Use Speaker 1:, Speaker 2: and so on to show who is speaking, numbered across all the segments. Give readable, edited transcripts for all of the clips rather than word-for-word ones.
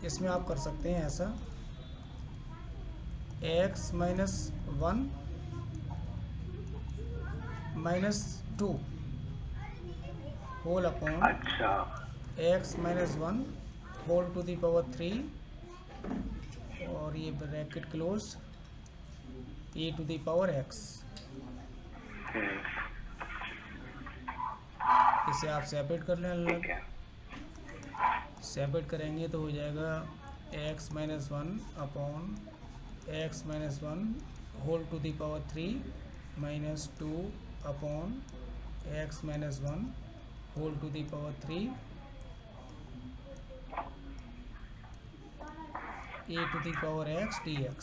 Speaker 1: इसमें आप कर सकते हैं ऐसा, x-1 -2 होल अपॉन
Speaker 2: अच्छा
Speaker 1: x-1 whole to the power 3 और ये bracket close e to the power x। इसे आप सेपरेट कर लें अलग।
Speaker 2: ठीक है।
Speaker 1: सेपरेट करेंगे तो हो जाएगा x-1 upon x-1 whole to the power 3 -2 upon x-1 whole to the power 3 e to the power x dx।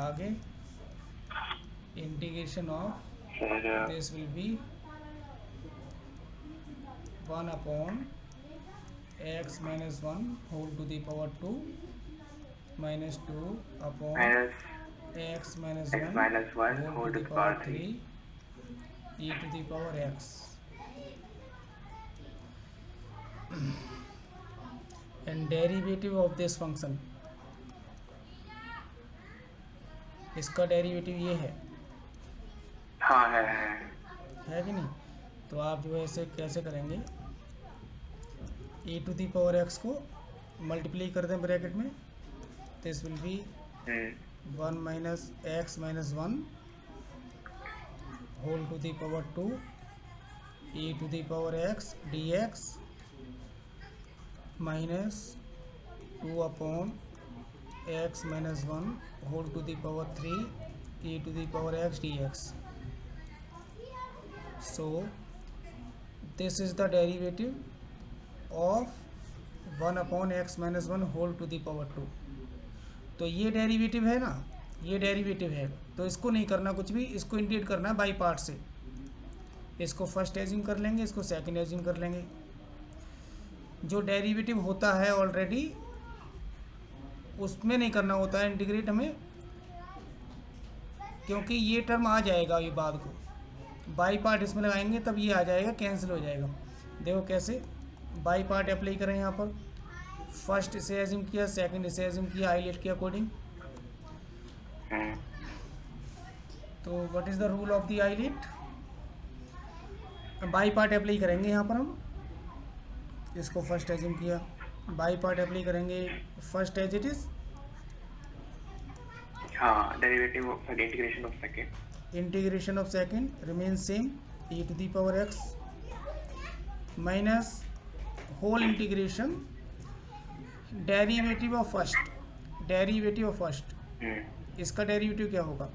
Speaker 1: आगे इंटीग्रेशन ऑफ
Speaker 2: फिर
Speaker 1: this will be 1 upon x-1 whole to the power 2 -2 upon
Speaker 2: minus
Speaker 1: x-1
Speaker 2: x-1
Speaker 1: whole to
Speaker 2: whole to
Speaker 1: the
Speaker 2: the
Speaker 1: power
Speaker 2: power
Speaker 1: 3
Speaker 2: 3
Speaker 1: e to the power x। And derivative of this function, इसका derivative ये है
Speaker 2: हाँ है
Speaker 1: कि नहीं। तो आप जो है इसे कैसे करेंगे, e to the power x को मल्टीप्लाई कर दें ब्रैकेट में, this will be 1 minus x-1 whole to the power 2 e to the power x dx minus 2 upon x-1 whole to the power 3 e to the power x dx। So this is the derivative of 1 upon x-1 whole to the power 2। तो ये derivative है ना, ये derivative है, तो इसको नहीं करना कुछ भी, इसको इंटीग्रेट करना है बाई पार्ट से। इसको फर्स्ट एज्यूम कर लेंगे, इसको सेकंड एज्यूम कर लेंगे। जो डेरिवेटिव होता है ऑलरेडी उसमें नहीं करना होता है इंटीग्रेट हमें, क्योंकि ये टर्म आ जाएगा ये बाद को, बाई पार्ट इसमें लगाएंगे तब ये आ जाएगा, कैंसिल हो जाएगा। देखो कैसे बाई पार्ट अप्लाई करें यहाँ पर। फर्स्ट इसे एज्यूम किया, सेकंड इसे एज्यूम किया आईलेट के अकॉर्डिंग। तो what is the rule of the ILATE, by part apply करेंगे यहाँ पर हम। इसको फर्स्ट एज्यूम किया, बाई पार्ट अप्लाई करेंगे फर्स्ट एज इट इज़,
Speaker 2: हाँ derivative of integration of second,
Speaker 1: integration of second remain same e to the power x minus whole integration derivative of first, derivative of first. इसका derivative क्या होगा,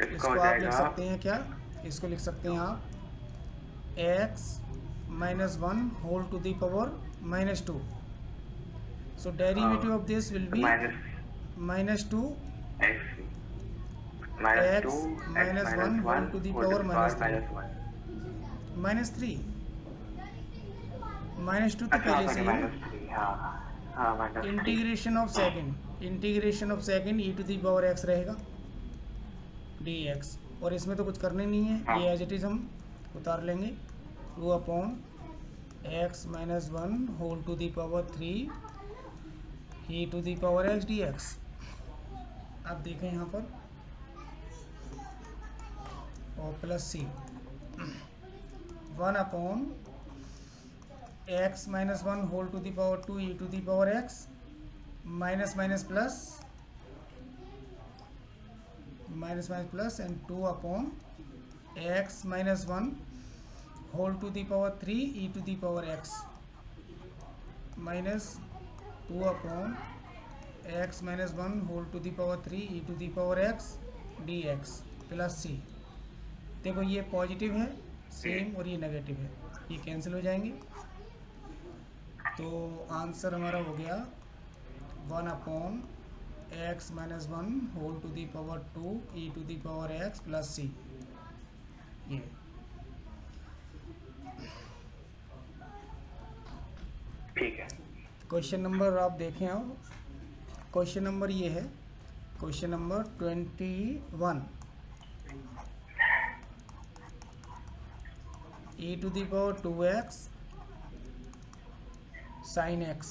Speaker 1: इसको आप लिख सकते हैं क्या, इसको लिख सकते हैं आप x-1 whole to the power -2। So derivative of this will be -2
Speaker 2: x
Speaker 1: -1 whole to the power -3 -2 तो पहले से ही। Integration of second, integration of second e to the power x रहेगा dx, और इसमें तो कुछ करने नहीं है, ये एज इट इज़ हम उतार लेंगे 2 upon x-1 whole to the power 3 e to the power x dx। आप देखें यहाँ पर और plus c 1 upon x-1 whole to the power 2 e to the power x minus minus plus and 2 upon x-1 whole to the power 3 e to the power x minus 2 upon x-1 whole to the power 3 e to the power x dx plus c। देखो ये positive है same और ये negative है, ये cancel हो जाएंगे। तो आंसर हमारा हो गया 1 upon x-1 whole to the power 2 e to the power x plus c। ये
Speaker 2: ठीक है।
Speaker 1: क्वेश्चन नंबर आप देखें, अब क्वेश्चन नंबर ये है, question number 21। E to the power 2x sine x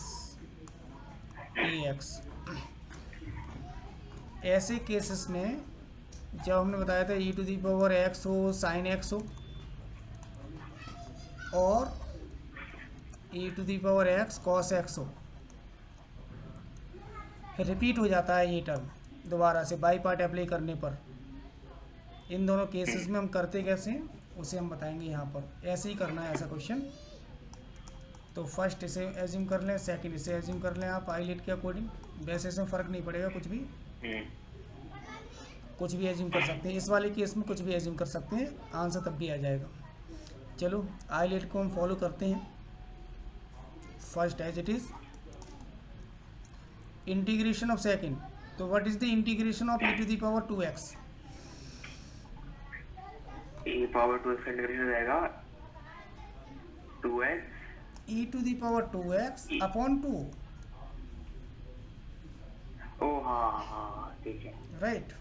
Speaker 1: dx। ऐसे केसेस में जब हमने बताया था e to the power x हो साइन x हो और e to the power x cos x हो, रिपीट हो जाता है ये टर्म दोबारा से बाई पार्ट अप्लाई करने पर। इन दोनों केसेस में हम करते कैसे हैं उसे हम बताएंगे यहाँ पर। ऐसे ही करना है ऐसा क्वेश्चन। तो फर्स्ट इसे एज्यूम कर लें, सेकंड इसे एज्यूम कर लें आप आईलेट के अकॉर्डिंग। वैसे इसमें फ़र्क नहीं पड़ेगा, कुछ भी एज्यूम कर सकते हैं। इस वाले केस में कुछ भी एज्यूम कर सकते हैं, आंसर तब भी आ जाएगा। चलो आईलेट को हम फॉलो करते हैं। First as it is integration of second. तो what is the integration of e to the power 2x?
Speaker 2: E power 2x का इंटीग्रेशन रहेगा 2x
Speaker 1: e to the power 2x upon 2।
Speaker 2: ओ हाँ ठीक है,
Speaker 1: right.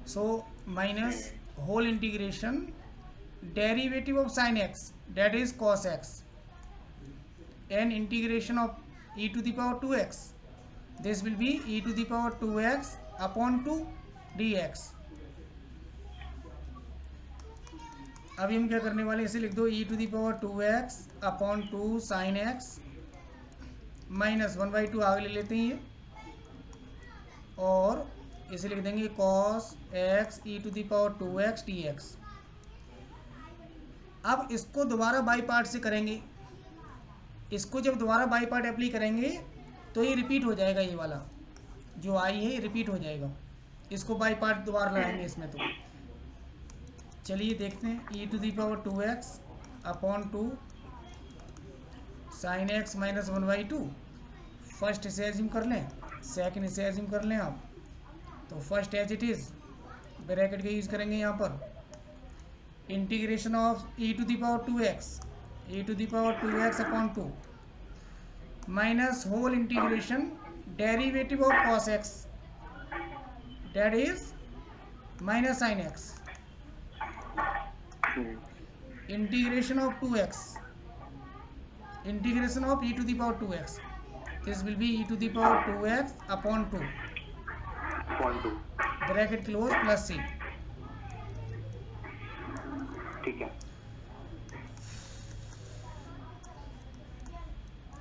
Speaker 1: So minus whole integration derivative of sine x that is cos x and integration of e to the power 2x, this will be e to the power 2x upon 2 dx। अभी हम क्या करने वाले हैं, इसे लिख दो e to the power 2x upon 2 sine x minus 1/2 आगे ले लेते हैं ये, और इसे लिख देंगे cos x e to the power 2x dx। अब इसको दोबारा बाई पार्ट से करेंगे। इसको जब दोबारा बाई पार्ट अप्लाई करेंगे तो ये रिपीट हो जाएगा, ये वाला जो आई है ये रिपीट हो जाएगा। इसको बाई पार्ट दोबारा लगाएंगे इसमें। तो चलिए देखते हैं e to the power 2x upon 2 sine x minus 1/2। First इसे एज्यूम कर लें, सेकंड इसे एज्यूम कर लें आप। तो first as it is bracket का यूज़ करेंगे यहाँ पर। Integration of e to the power 2x upon 2 minus whole integration derivative of cos x that is minus sine x integration of 2x integration of e to the power 2x, this will be e to the power 2x upon 2 bracket close plus c।
Speaker 2: ठीक है।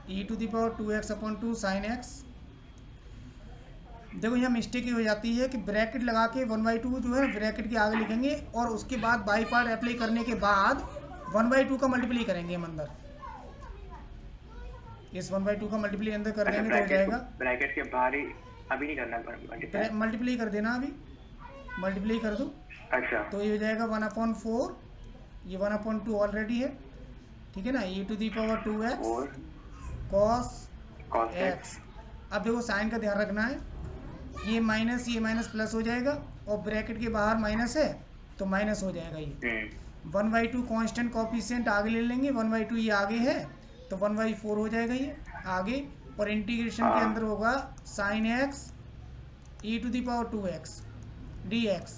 Speaker 1: e to the power 2x upon 2 sine x। देखो यहाँ mistake ये हो जाती है कि bracket लगा के 1/2 जो है ब्रैकेट के आगे लिखेंगे और उसके बाद बाई पार्ट अप्लाई करने के बाद 1/2 का मल्टीप्लाई करेंगे हम अंदर। इस 1/2 का मल्टीप्लाई अंदर कर देंगे तो हो जाएगा।
Speaker 2: ब्रैकेट के बाहर ही अभी नहीं करना,
Speaker 1: मल्टीप्लाई कर देना, अभी मल्टीप्लाई कर दो।
Speaker 2: अच्छा
Speaker 1: तो ये हो जाएगा 1/4, ये 1/2 ऑलरेडी है, ठीक है ना। e to the power 2x cos x। अब देखो साइन का ध्यान रखना है, ये माइनस प्लस हो जाएगा और ब्रैकेट के बाहर माइनस है तो माइनस हो जाएगा। ये 1/2 कांस्टेंट कोएफिशिएंट आगे ले लेंगे, 1/2 ये आगे है तो 1/4 हो जाएगा ये आगे, और इंटीग्रेशन के अंदर होगा sine x e to the power 2x dx।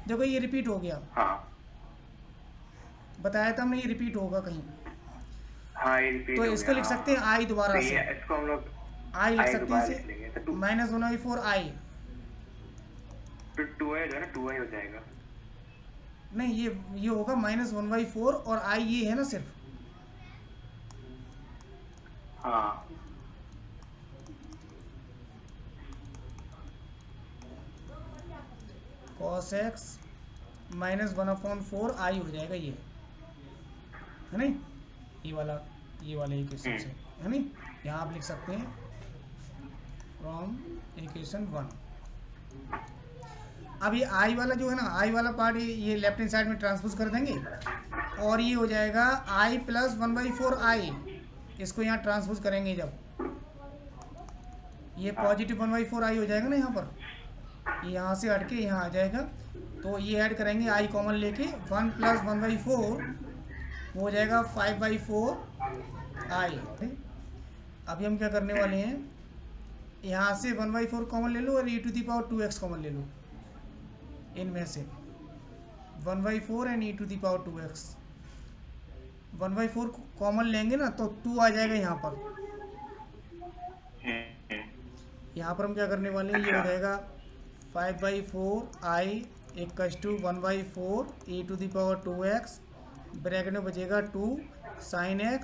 Speaker 1: देखो ये रिपीट हो गया, बताया था हमने ये रिपीट होगा कहीं।
Speaker 2: ये रिपीट
Speaker 1: तो इसको लिख सकते हैं आई दोबारा से,
Speaker 2: इसको हम लोग
Speaker 1: आई लिख सकते हैं इसे माइनस 1/4 आई।
Speaker 2: तो 2i जो है ना 2i हो जाएगा।
Speaker 1: नहीं ये होगा माइनस 1/4 और आई ये है ना सिर्फ।
Speaker 2: हाँ
Speaker 1: cos x माइनस 1/4 आई हो जाएगा, ये है नहीं, ये वाला इक्वेशन से है नहीं। यहाँ आप लिख सकते हैं फ्रॉम इक्वेशन 1। अब ये आई वाला जो है ना, आई वाला पार्ट ये लेफ्ट हैंड साइड में ट्रांसपोज कर देंगे और ये हो जाएगा आई प्लस 1/4 आई। इसको यहाँ ट्रांसपोज करेंगे जब ये पॉजिटिव 1/4 आई हो जाएगा ना, यहाँ पर यहाँ से हट के यहाँ आ जाएगा। तो ये ऐड करेंगे आई कॉमन लेके, 1 प्लस 1/4 हो जाएगा 5/4 आई। अभी हम क्या करने वाले हैं, यहाँ से 1/4 कॉमन ले लो और e to the power 2x common ले लो, इनमें से 1/4 and e to the power 2x। 1/4 common लेंगे ना तो 2 आ जाएगा यहाँ पर। यहाँ पर हम क्या करने वाले हैं, ये हो
Speaker 2: अच्छा।
Speaker 1: जाएगा 5/4 आई इक्वल्स टू 1/4 e⁻²x, ब्रैकेट में बचेगा 2 sin x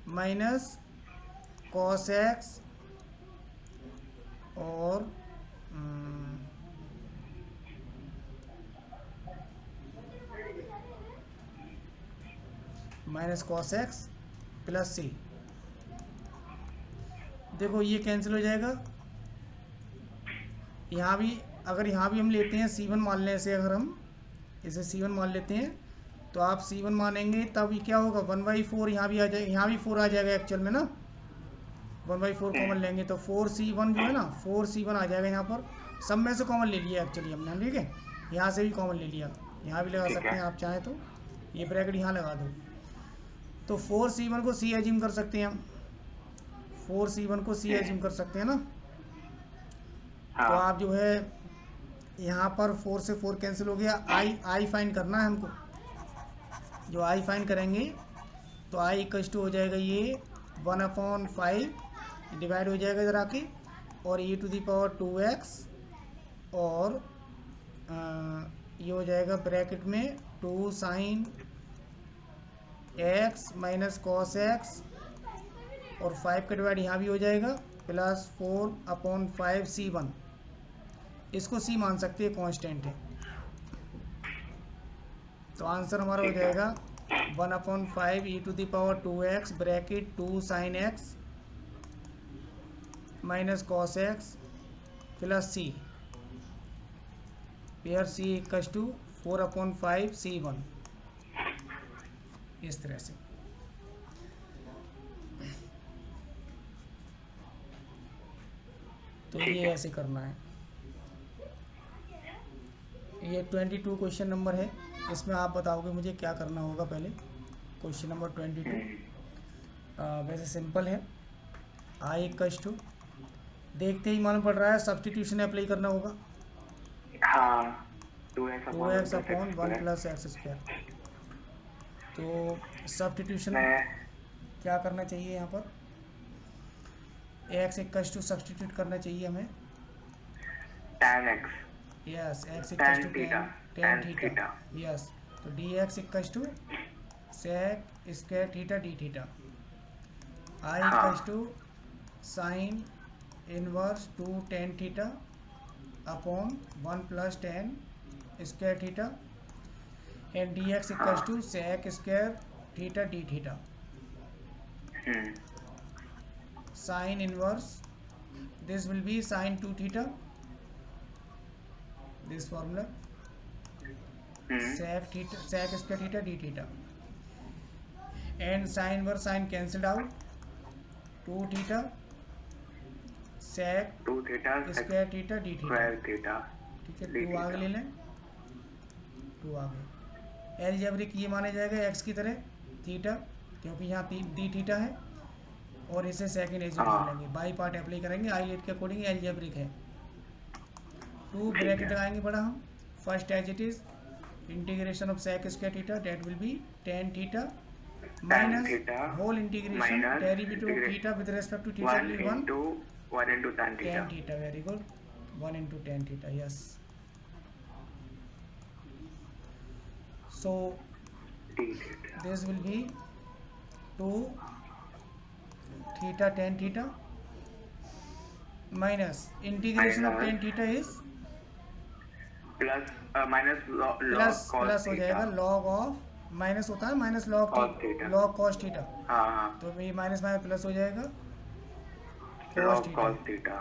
Speaker 1: minus cos x और minus cos x plus c। देखो ये कैंसिल हो जाएगा। यहाँ भी अगर यहाँ भी हम लेते हैं C1 मानने से, अगर हम इसे C1 मान लेते हैं तो आप C1 मानेंगे तब ये क्या होगा 1/4 यहाँ भी आ जाएगा, यहाँ भी 4 आ जाएगा एक्चुअल में ना, 1/4 कॉमन लेंगे तो 4C1 जो है ना 4C1 आ जाएगा यहाँ पर। सब में से कॉमन ले लिया एक्चुअली हमने, ठीक है। यहाँ से भी कॉमन ले लिया, यहाँ भी लगा सकते हैं आप चाहें तो, ये ब्रैकेट यहाँ लगा दो। तो 4C1 को C एज्यूम कर सकते हैं हम, 4C1 को C एज्यूम कर सकते हैं ना।
Speaker 2: हाँ।
Speaker 1: तो आप जो है यहाँ पर 4 से 4 कैंसिल हो गया। आई फाइंड करना है हमको। जो आई फाइंड करेंगे तो आई इक्वल्स टू हो जाएगा ये 1/5 डिवाइड हो जाएगा इधर आके, और e⁻²x और ये हो जाएगा ब्रैकेट में 2 sin x minus cos x और 5 का डिवाइड यहाँ भी हो जाएगा प्लस 4/5 C1। इसको C मान सकते हैं, कांस्टेंट है। तो आंसर हमारा हो जाएगा 1/5 e⁻²x bracket 2 sin x minus cos x plus C, where C equals to 4/5 C1। इस तरह से तो ये ऐसे करना है। ये 22 क्वेश्चन नंबर है, इसमें आप बताओगे मुझे क्या करना होगा। पहले क्वेश्चन नंबर 22 वैसे सिंपल है। आई इक्वल्स टू, देखते ही मालूम पड़ रहा है सब्स्टिट्यूशन अप्लाई करना होगा।
Speaker 2: हाँ,
Speaker 1: 2x upon 1 plus x square. तो सब्स्टिट्यूशन क्या करना चाहिए यहाँ पर, x इक्वल्स टू सब्स्टिट्यूट करना चाहिए हमें
Speaker 2: tan x,
Speaker 1: yes, x equals to tan theta, yes. तो dx equals to sec square theta d theta. I equals to sine inverse 2 tan theta upon 1 plus tan square theta, and dx equals to sec square theta d theta. Sin inverse, this will be sin 2 theta, this formula, sec theta, sec square theta d theta, and sin inverse sin cancelled out, 2 theta sec
Speaker 2: 2 theta
Speaker 1: square theta d theta,
Speaker 2: square theta,
Speaker 1: ठीक है। 2 आगे ले लें, 2 आगे। Algebraic ये माना जाएगा x की तरह थीटा, क्योंकि यहाँ d थीटा है, और इसे सेकंड एज्यूम कर लेंगे, बाई पार्ट अप्लाई करेंगे, आई लेट के अकॉर्डिंग एलजेब्रिक है। 2 ब्रैकेट लगाएंगे बड़ा हम, first as it is integration of sec square theta, that will be tan theta minus whole integration derivative theta with respect to theta will be
Speaker 2: 1 into tan theta.
Speaker 1: tan theta, very good, 1 into tan theta, yes. So this will be 2 theta tan theta minus integration of tan theta is
Speaker 2: plus minus log
Speaker 1: plus
Speaker 2: cos
Speaker 1: plus हो
Speaker 2: theta.
Speaker 1: जाएगा log of, minus होता है minus log
Speaker 2: Cos theta.
Speaker 1: log cos theta,
Speaker 2: हाँ,
Speaker 1: तो ये minus minus plus हो जाएगा
Speaker 2: log cos theta.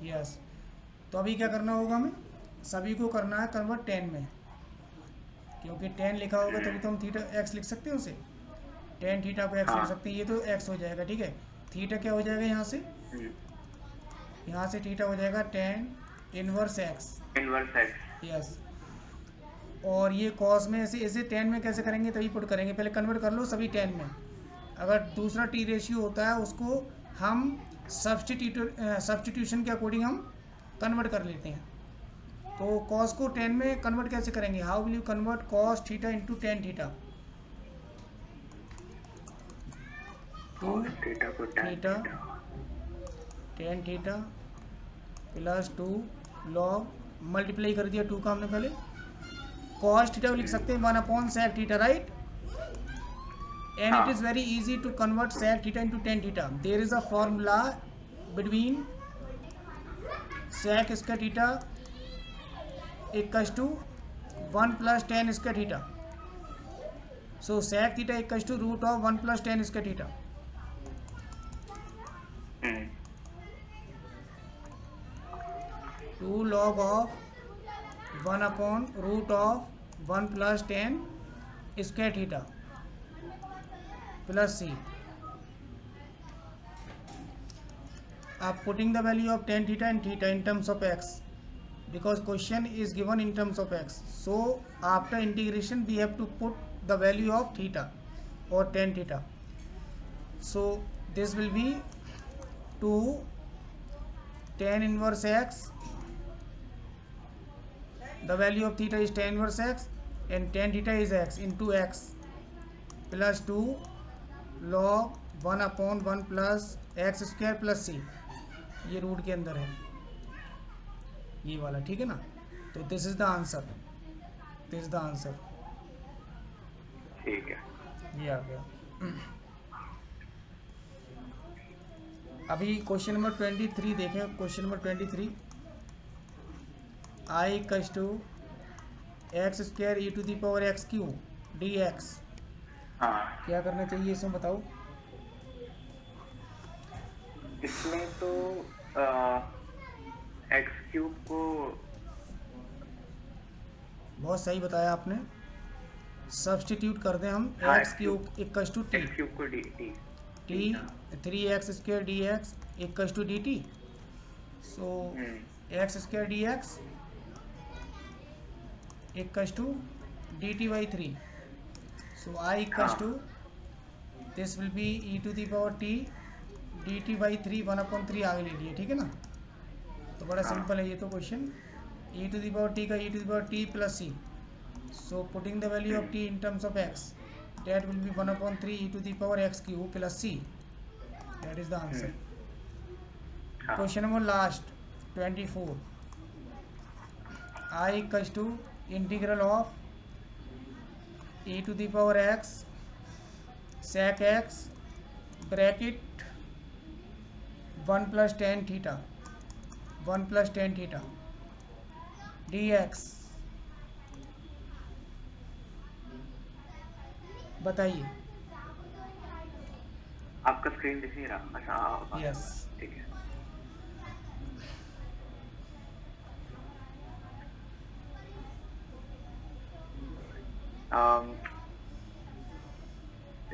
Speaker 1: Yes. तो अभी क्या करना होगा हमें, सभी को करना है कन्वर्ट tan में, क्योंकि tan लिखा होगा तभी तो हम थीटा x लिख सकते हैं उसे, tan थीटा को x लिख सकते हैं, ये तो x हो जाएगा, ठीक है। थीटा क्या हो जाएगा यहाँ से, यहाँ से थीटा हो जाएगा tan inverse x,
Speaker 2: inverse x,
Speaker 1: yes. और ये कॉस में इसे tan में कैसे करेंगे, तभी पुट करेंगे, पहले कन्वर्ट कर लो सभी tan में। अगर दूसरा t रेशियो होता है उसको हम सब्स्टिट्यूशन के अकॉर्डिंग हम कन्वर्ट कर लेते हैं। तो कॉस को tan में कन्वर्ट कैसे करेंगे, how will you convert cos theta into tan theta, 2
Speaker 2: theta को tan
Speaker 1: theta tan theta plus 2 log multiply कर दिया 2 का हमने पहले कॉस थीटा को लिख सकते हैं 1/sec theta right and it is very easy to convert sec theta into tan theta there is a formula between sec square theta equals to 1 + tan square theta so sec theta equals to root of 1 + tan square theta 2 log of 1/√of 1 + tan square theta plus c आप putting the value of tan theta and theta in terms of x because question is given in terms of x so after integration we have to put the value of theta or tan theta so this will be 2 tan inverse x the value of theta is tan inverse x and tan theta is x into x plus 2 log 1/1 plus x square plus c ये root के अंदर है ये वाला ठीक है ना तो दिस इज द आंसर
Speaker 2: ठीक है
Speaker 1: ये आ गया अभी क्वेश्चन नंबर 23 देखें question number 23 I equals to x square e⁻x³ dx
Speaker 2: हाँ
Speaker 1: क्या करना चाहिए इसमें बताओ
Speaker 2: इसमें तो x³ को
Speaker 1: बहुत सही बताया आपने सब्स्टिट्यूट कर दें हम
Speaker 2: हाँ,
Speaker 1: x³ equals to t
Speaker 2: x³ को d
Speaker 1: t 3x² dx equals to dt so x² dx equals to dt/3 so I equals to this will be e⁻t dt/3 1/3 आगे ले लिए ठीक है ना तो बड़ा सिंपल है ये तो क्वेश्चन e⁻t का e⁻t plus c so putting the value of t in terms of x that will be 1/3 e⁻x³ plus c that is the answer question number last 24 I equals to integral of e⁻x sec x bracket 1 + tan theta 1 + tan theta dx बताइए
Speaker 2: आपका screen दिख नहीं रहा अच्छा
Speaker 1: yes
Speaker 2: ठीक है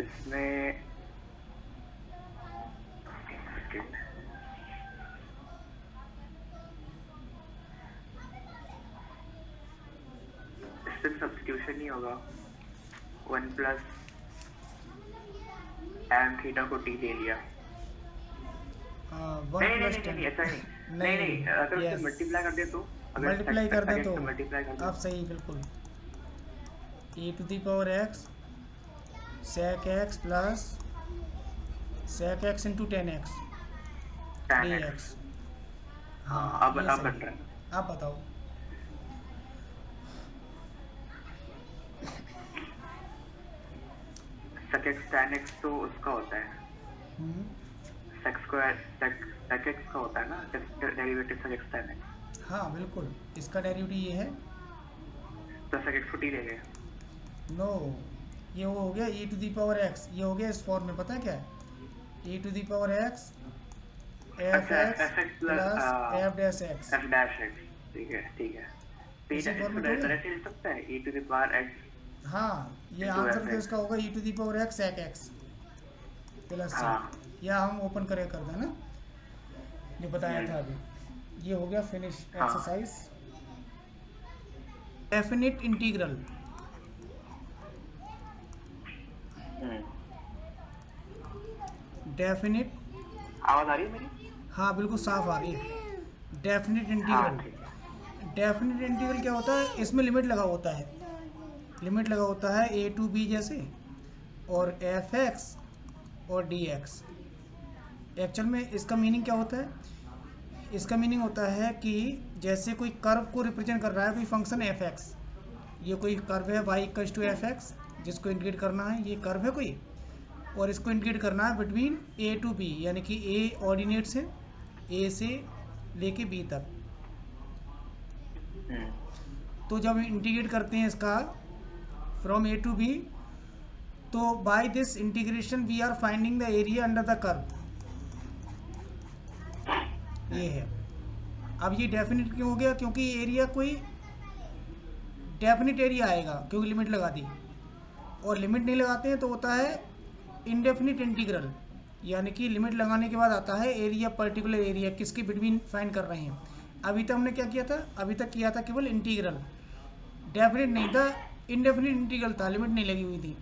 Speaker 2: इसमें substitution नहीं होगा 1 + tan थीटा को t ले लिया नहीं ऐसा नहीं अगर उसे मल्टीप्लाई कर दे तो
Speaker 1: मल्टीप्लाई कर दे तो
Speaker 2: मल्टीप्लाई कर
Speaker 1: आप सही बिल्कुल e⁻x sec x plus sec x into tan x dx हाँ
Speaker 2: अब
Speaker 1: ये
Speaker 2: बन
Speaker 1: सही
Speaker 2: रहा है
Speaker 1: आप बताओ
Speaker 2: sec x tan x तो उसका होता है sec स्क्वायर sec x का होता है ना derivative sec x tan x
Speaker 1: हाँ बिल्कुल इसका डेरिवेटिव ये है
Speaker 2: तो sec x को t ले गए
Speaker 1: नो ये वो हो गया e⁻x ये हो गया इस फॉर्म में पता है क्या है e⁻x fx plus f'(x)
Speaker 2: ठीक है
Speaker 1: इसी फॉर्म में तो है।
Speaker 2: डायरेक्टली लिख सकता है e⁻x
Speaker 1: हाँ ये
Speaker 2: Into
Speaker 1: आंसर तो
Speaker 2: fx।
Speaker 1: इसका होगा e⁻x sec x प्लस
Speaker 2: हाँ।
Speaker 1: या हम ओपन कर देना जो बताया था अभी ये हो गया फिनिश
Speaker 2: हाँ।
Speaker 1: एक्सरसाइज डेफिनिट इंटीग्रल डेफिनिट
Speaker 2: आवाज आ रही है मेरी
Speaker 1: हाँ बिल्कुल साफ आ रही है डेफिनिट
Speaker 2: हाँ
Speaker 1: इंटीग्रल
Speaker 2: ठीक है
Speaker 1: डेफिनिट इंटीग्रल क्या होता है इसमें लिमिट लगा होता है a to b जैसे और f(x) और डी एक्स। एक्चुअल में इसका मीनिंग क्या होता है? इसका मीनिंग होता है कि जैसे कोई कर्व को रिप्रेजेंट कर रहा है कोई फंक्शन एफ एक्स, ये कोई कर्व है y equals to f x जिसको इंडिकेट करना है, ये कर्व है कोई, और इसको इंडिकेट करना है बिटवीन ए टू बी, यानी कि ए ऑर्डिनेट्स है ए से लेके बी तक। तो जब इंटीग्रेट करते हैं इसका फ्रॉम ए टू बी, तो by this integration we are finding the area under the curve. ये है। अब ये डेफिनेट क्यों हो गया? क्योंकि एरिया कोई डेफिनेट एरिया आएगा क्योंकि लिमिट लगा दी, और लिमिट नहीं लगाते हैं तो होता है इंडेफिनिट इंटीग्रल, यानी कि लिमिट लगाने के बाद आता है एरिया, पर्टिकुलर एरिया किसके बिटवीन फाइंड कर रहे हैं। अभी तक हमने क्या किया था? अभी तक किया था केवल इंटीग्रल, डेफिनेट नहीं था, इंडेफिनिट इंटीग्रल था, लिमिट नहीं लगी हुई थी।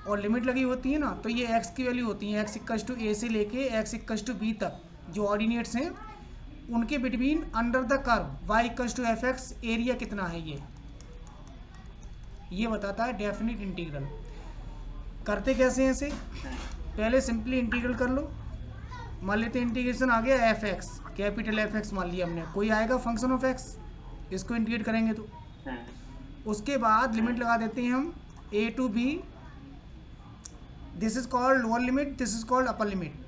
Speaker 1: और लिमिट लगी होती है ना तो ये एक्स की वैल्यू होती है, एक्स इक्वल्स टू ए से लेके एक्स इक्वल्स टू बी तक जो ऑर्डिनेट्स हैं उनके between under the curve y equals to f x area कितना है, ये बताता है डेफिनिट इंटीग्रल। करते कैसे हैं इसे? पहले सिंपली इंटीग्रल कर लो। मान लेते हैं इंटीग्रेशन आ गया F x, capital F x मान लिया हमने, कोई आएगा फंक्शन ऑफ एक्स, इसको इंटीग्रेट करेंगे तो उसके बाद लिमिट लगा देते हैं हम a to b, this is called lower limit, this is called upper limit.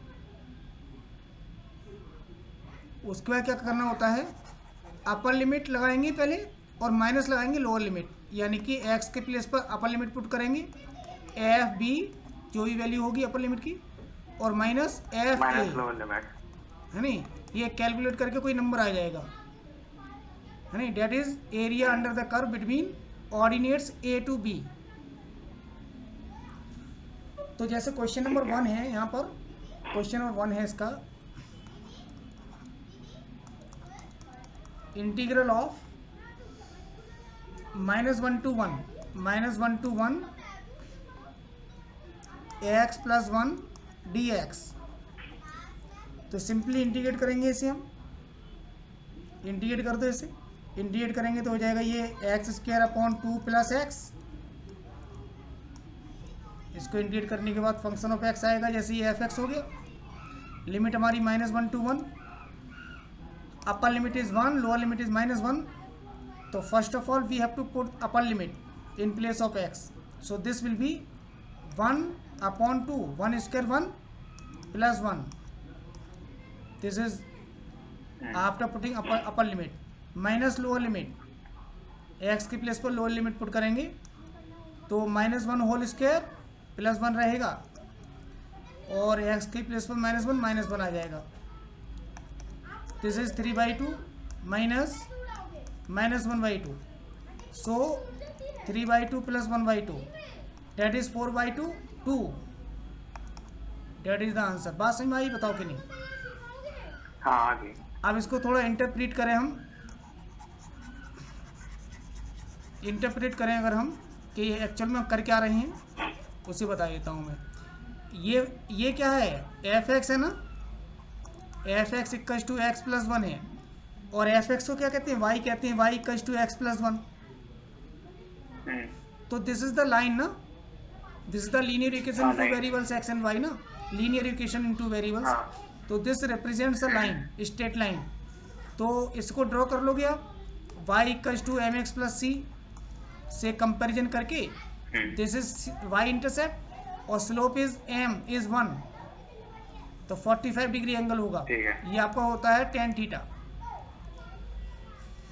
Speaker 1: उसके बाद क्या करना होता है? अपर लिमिट लगाएंगे पहले और माइनस लगाएंगे लोअर लिमिट, यानी कि एक्स के प्लेस पर अपर लिमिट पुट करेंगे एफ बी जो भी वैल्यू होगी अपर लिमिट की, और माइनस एफ ए, है नहीं, ये कैलकुलेट करके कोई नंबर आ जाएगा, है नहीं, that is area under the curve between ordinates a to b. तो जैसे क्वेश्चन नंबर 1 है, यहाँ पर क्वेश्चन नंबर 1 है इसका, integral of -1 to 1 ax plus 1 dx। तो सिंपली इंटीग्रेट करेंगे इसे, हम इंटीग्रेट कर दो इसे, इंटीग्रेट करेंगे तो हो जाएगा ये x square upon 2 plus x. इसको इंटीग्रेट करने के बाद फंक्शन ऑफ एक्स आएगा, जैसे ये एफ एक्स हो गया। लिमिट हमारी -1 to 1, upper limit is 1, lower limit is -1। तो first of all we have to put upper limit in place of x, so this will be 1 upon 2, 1 square 1 plus 1, this is after putting upper limit, minus lower limit, x के प्लेस पर lower limit put करेंगे तो -1 whole square plus 1 रहेगा, और x के प्लेस पर -1 आ जाएगा। This is 3/2 minus -1/2, so 3/2 plus 1/2 that is 4/2, 2, that is the answer. बात समझ में आई? बताओ कि नहीं?
Speaker 2: हाँ आगे।
Speaker 1: अब इसको थोड़ा इंटरप्रेट करें हम, इंटरप्रेट करें अगर हम कि ये एक्चुअल में हम कर क्या रहे हैं उसे बता देता हूँ मैं। ये क्या है? एफ एक्स है ना, f x equals to x plus 1 है, और एफ एक्स को क्या कहते हैं? वाई कहते हैं, y equals to x plus 1। तो दिस इज द लाइन ना, this is the linear equation in two variables x and y ना, linear equation in two variables. तो this represents a line, straight line. तो इसको draw कर लोगे आप, y equals to m x plus c से comparison करके, this is y intercept और स्लोप इज एम इज 1, तो 45 डिग्री एंगल होगा। ये आपका होता है tan थीटा,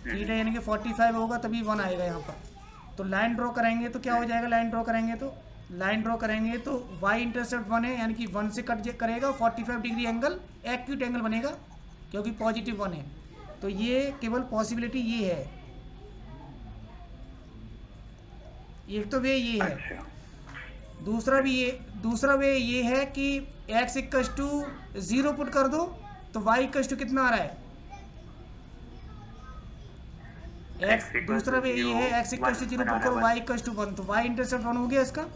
Speaker 1: थीटा यानी कि 45 होगा तभी 1 आएगा यहाँ पर। तो लाइन ड्रॉ करेंगे तो क्या हो जाएगा? लाइन ड्रॉ करेंगे तो y इंटरसेप्ट 1 है, यानी कि 1 से कट करेगा, 45 डिग्री एंगल एक्यूट एंगल बनेगा क्योंकि पॉजिटिव 1 है। तो ये केवल पॉसिबिलिटी ये है, एक तो वे ये है, दूसरा वे ये है कि x इक्वल्स टू 0 पुट कर दो तो y इक्वल्स टू कितना आ रहा है? दूसरा वे ये है, x इक्वल्स टू 0 पुट करो, y इक्वल्स टू 1, तो y इंटरसेप्ट 1 हो गया इसका,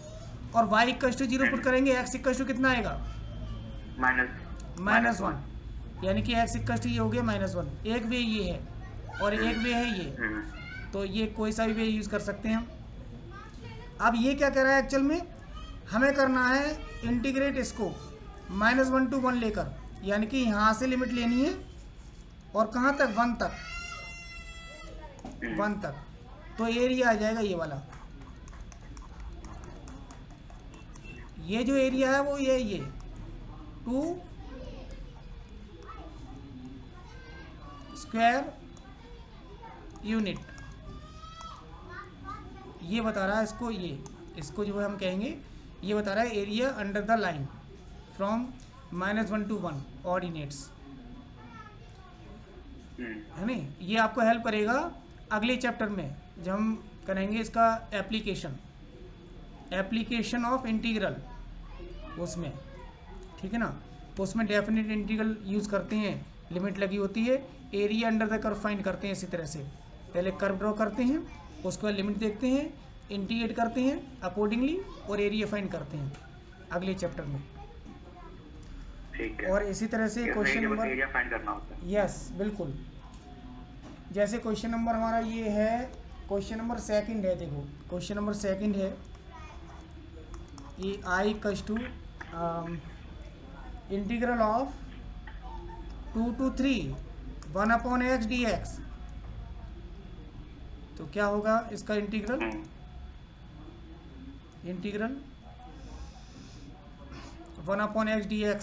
Speaker 1: और y इक्वल्स टू 0 पुट करेंगे, x इक्वल्स टू कितना आएगा? -1, यानी कि x इक्वल्स टू ये हो गया -1। एक वे ये है और एक वे है ये, तो ये कोई सा भी वे यूज़ कर सकते हैं हम। अब ये क्या कह रहा है एक्चुअल में हमें करना है इंटीग्रेट इसको -1 to 1 लेकर, यानी कि यहाँ से लिमिट लेनी है और कहाँ तक, 1 तक, 1 तक। तो एरिया आ जाएगा ये वाला, ये जो एरिया है वो ये 2 स्क्वायर यूनिट, ये बता रहा है इसको, इसको जो है हम कहेंगे, ये बता रहा है area under the line from -1 to 1 ordinates, है नहीं। ये आपको हेल्प करेगा अगले चैप्टर में जब हम करेंगे इसका एप्लीकेशन ऑफ इंटीग्रल, उसमें, ठीक है ना। उसमें डेफिनेट इंटीग्रल यूज़ करते हैं, लिमिट लगी होती है, area under the curve find करते हैं। इसी तरह से पहले कर्व ड्रॉ करते हैं, उसके बाद लिमिट देखते हैं, इंटीग्रेट करते हैं अकॉर्डिंगली और एरिया फाइंड करते हैं अगले चैप्टर में।
Speaker 2: ठीक है।
Speaker 1: और इसी तरह से क्वेश्चन नंबर,
Speaker 2: एरिया फाइंड करना होता है।
Speaker 1: यस बिल्कुल। जैसे क्वेश्चन नंबर हमारा ये है, क्वेश्चन नंबर 2 है, देखो क्वेश्चन नंबर 2 है, ये i = integral of 2 to 3 1/x dx। तो क्या होगा इसका integral 1/x dx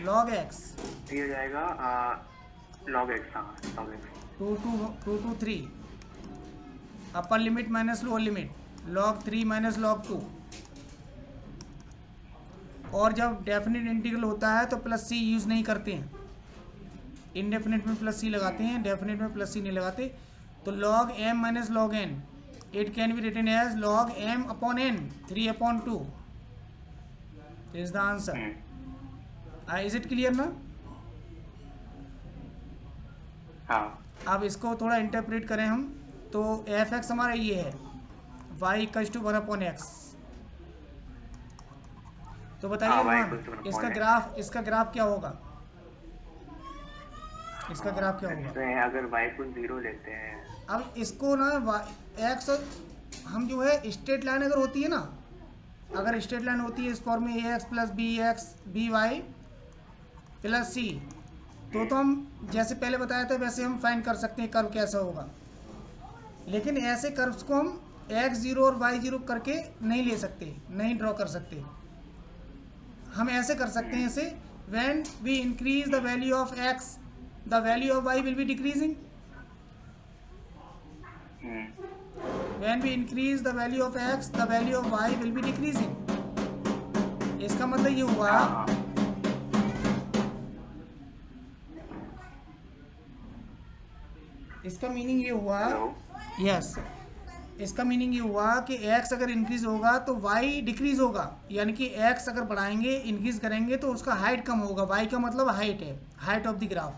Speaker 1: log x,
Speaker 2: ये हो जाएगा log x, हाँ log x
Speaker 1: 2 to 3 upper limit minus lower limit log 3 minus log 2। और जब डेफिनेट इंटीग्रल होता है तो प्लस सी यूज़ नहीं करते हैं, इनडेफिनेट में प्लस सी लगाते हैं, डेफिनेट में प्लस सी नहीं लगाते। तो log m minus log n, it can be written as log m/n 3/2 is the answer. Is it clear ना?
Speaker 2: हाँ।
Speaker 1: अब इसको थोड़ा इंटरप्रेट करें हम, तो f(x) हमारा ये है, y = 1/x। तो बताइए रोहन, इसका ग्राफ क्या होगा? इसका ग्राफ क्या होगा?
Speaker 2: अगर y को 0 लेते हैं,
Speaker 1: अब इसको ना x, हम जो है स्ट्रेट लाइन अगर होती है ना, अगर स्ट्रेट लाइन होती है इस फॉर्म में ax + bx by + c, तो हम जैसे पहले बताया था वैसे हम फाइंड कर सकते हैं कर्व कैसा होगा। लेकिन ऐसे कर्व्स को हम x0 और y0 करके नहीं ले सकते, नहीं ड्रॉ कर सकते। हम ऐसे कर सकते हैं इसे, when we increase the value of x the value of y will be decreasing, when we increase the value of x the value of y will be decreasing. इसका मतलब ये हुआ इसका मीनिंग ये हुआ, यस, इसका मीनिंग ये हुआ कि x अगर इंक्रीज होगा तो y डिक्रीज होगा, यानी कि x अगर बढ़ाएंगे, इंक्रीज करेंगे तो उसका हाइट कम होगा। y का मतलब हाइट है, हाइट ऑफ द ग्राफ।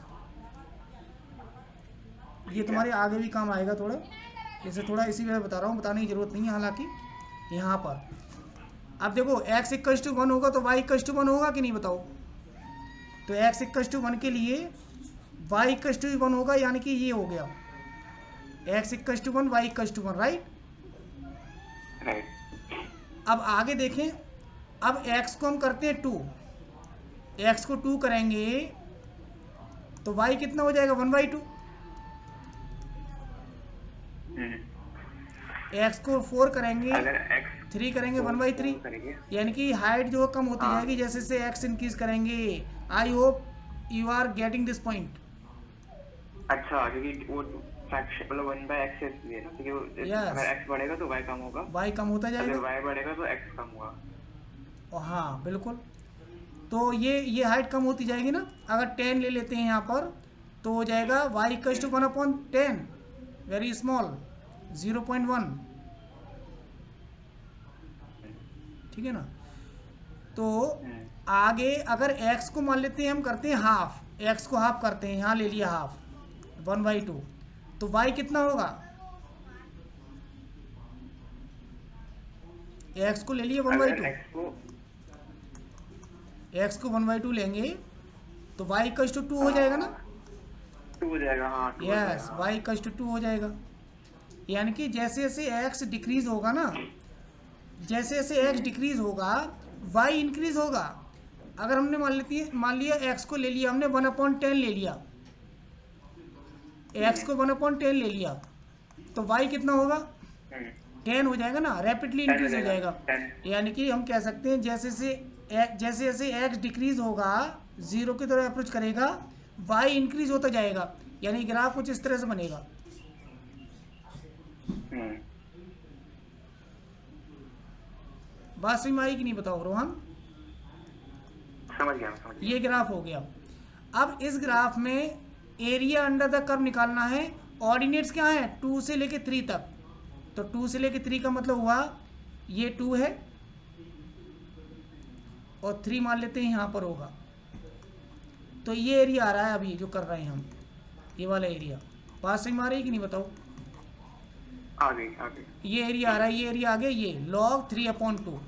Speaker 1: ये तुम्हारे आगे भी काम आएगा थोड़ा, इसे थोड़ा इसी वजह बता रहा हूँ, बताने की जरूरत नहीं है हालांकि यहाँ पर। अब देखो x = 1 होगा तो y = 1 होगा कि नहीं बताओ? तो x = 1 के लिए y = 1 होगा, यानी कि ये हो गया x = 1 y = 1, राइट। अब आगे देखें, अब x को हम करते हैं 2, x को 2 करेंगे तो y कितना हो जाएगा 1/2, x को 4 करेंगे,
Speaker 2: अगर x
Speaker 1: 3 करेंगे 1/3, यानी कि हाइट जो कम होती जाएगी जैसे से x इंक्रीज करेंगे। I hope you are getting this point.
Speaker 2: अच्छा, क्योंकि वो फ्रैक्शन मतलब 1/x है इसलिए ना, क्योंकि अगर x बढ़ेगा तो y कम होगा,
Speaker 1: y कम होता जाएगा,
Speaker 2: अगर y बढ़ेगा तो x कम होगा।
Speaker 1: हाँ बिल्कुल। तो ये हाइट कम होती जाएगी ना। अगर 10 ले लेते हैं यहाँ पर तो हो जाएगा y = 1/10, वेरी स्मॉल, 0.1, ठीक है ना। तो आगे अगर x को मान लेते हैं, हम करते हैं हाफ, x को हाफ करते हैं, यहाँ ले लिया हाफ 1/2, तो y कितना होगा? x को ले लिया 1/2, x को 1/2 लेंगे तो y = 2 हो जाएगा ना,
Speaker 2: 2 हो जाएगा, हाँ 2
Speaker 1: यस, y = 2 हो जाएगा। यानी कि जैसे जैसे एक्स डिक्रीज होगा ना, जैसे जैसे एक्स डिक्रीज होगा वाई इंक्रीज होगा। अगर हमने मान लिया एक्स को ले लिया हमने 1/10 ले लिया, एक्स को 1/10 ले लिया, तो वाई कितना होगा 10 हो जाएगा ना, रैपिडली इंक्रीज हो जाएगा। यानी कि हम कह सकते हैं जैसे जैसे एक्स डिक्रीज होगा जीरो की तरफ अप्रोच करेगा, वाई इंक्रीज होता जाएगा। यानी ग्राफ कुछ इस तरह से बनेगा। बात समझ में आई कि नहीं बताओ रोहन?
Speaker 2: समझ गया।
Speaker 1: ये ग्राफ हो गया। अब इस ग्राफ में एरिया अंडर द कर्व निकालना है। ऑर्डिनेट्स क्या है 2 से लेके 3 तक, तो 2 से लेके 3 का मतलब हुआ ये 2 है और 3 मान लेते हैं यहाँ पर होगा। तो ये एरिया आ रहा है अभी जो कर रहे हैं हम, ये वाला एरिया। बात समझ में आ रही है कि नहीं बताओ?
Speaker 2: आगे
Speaker 1: ये एरिया आ रहा है, ये एरिया आ गया, ये log 3/2।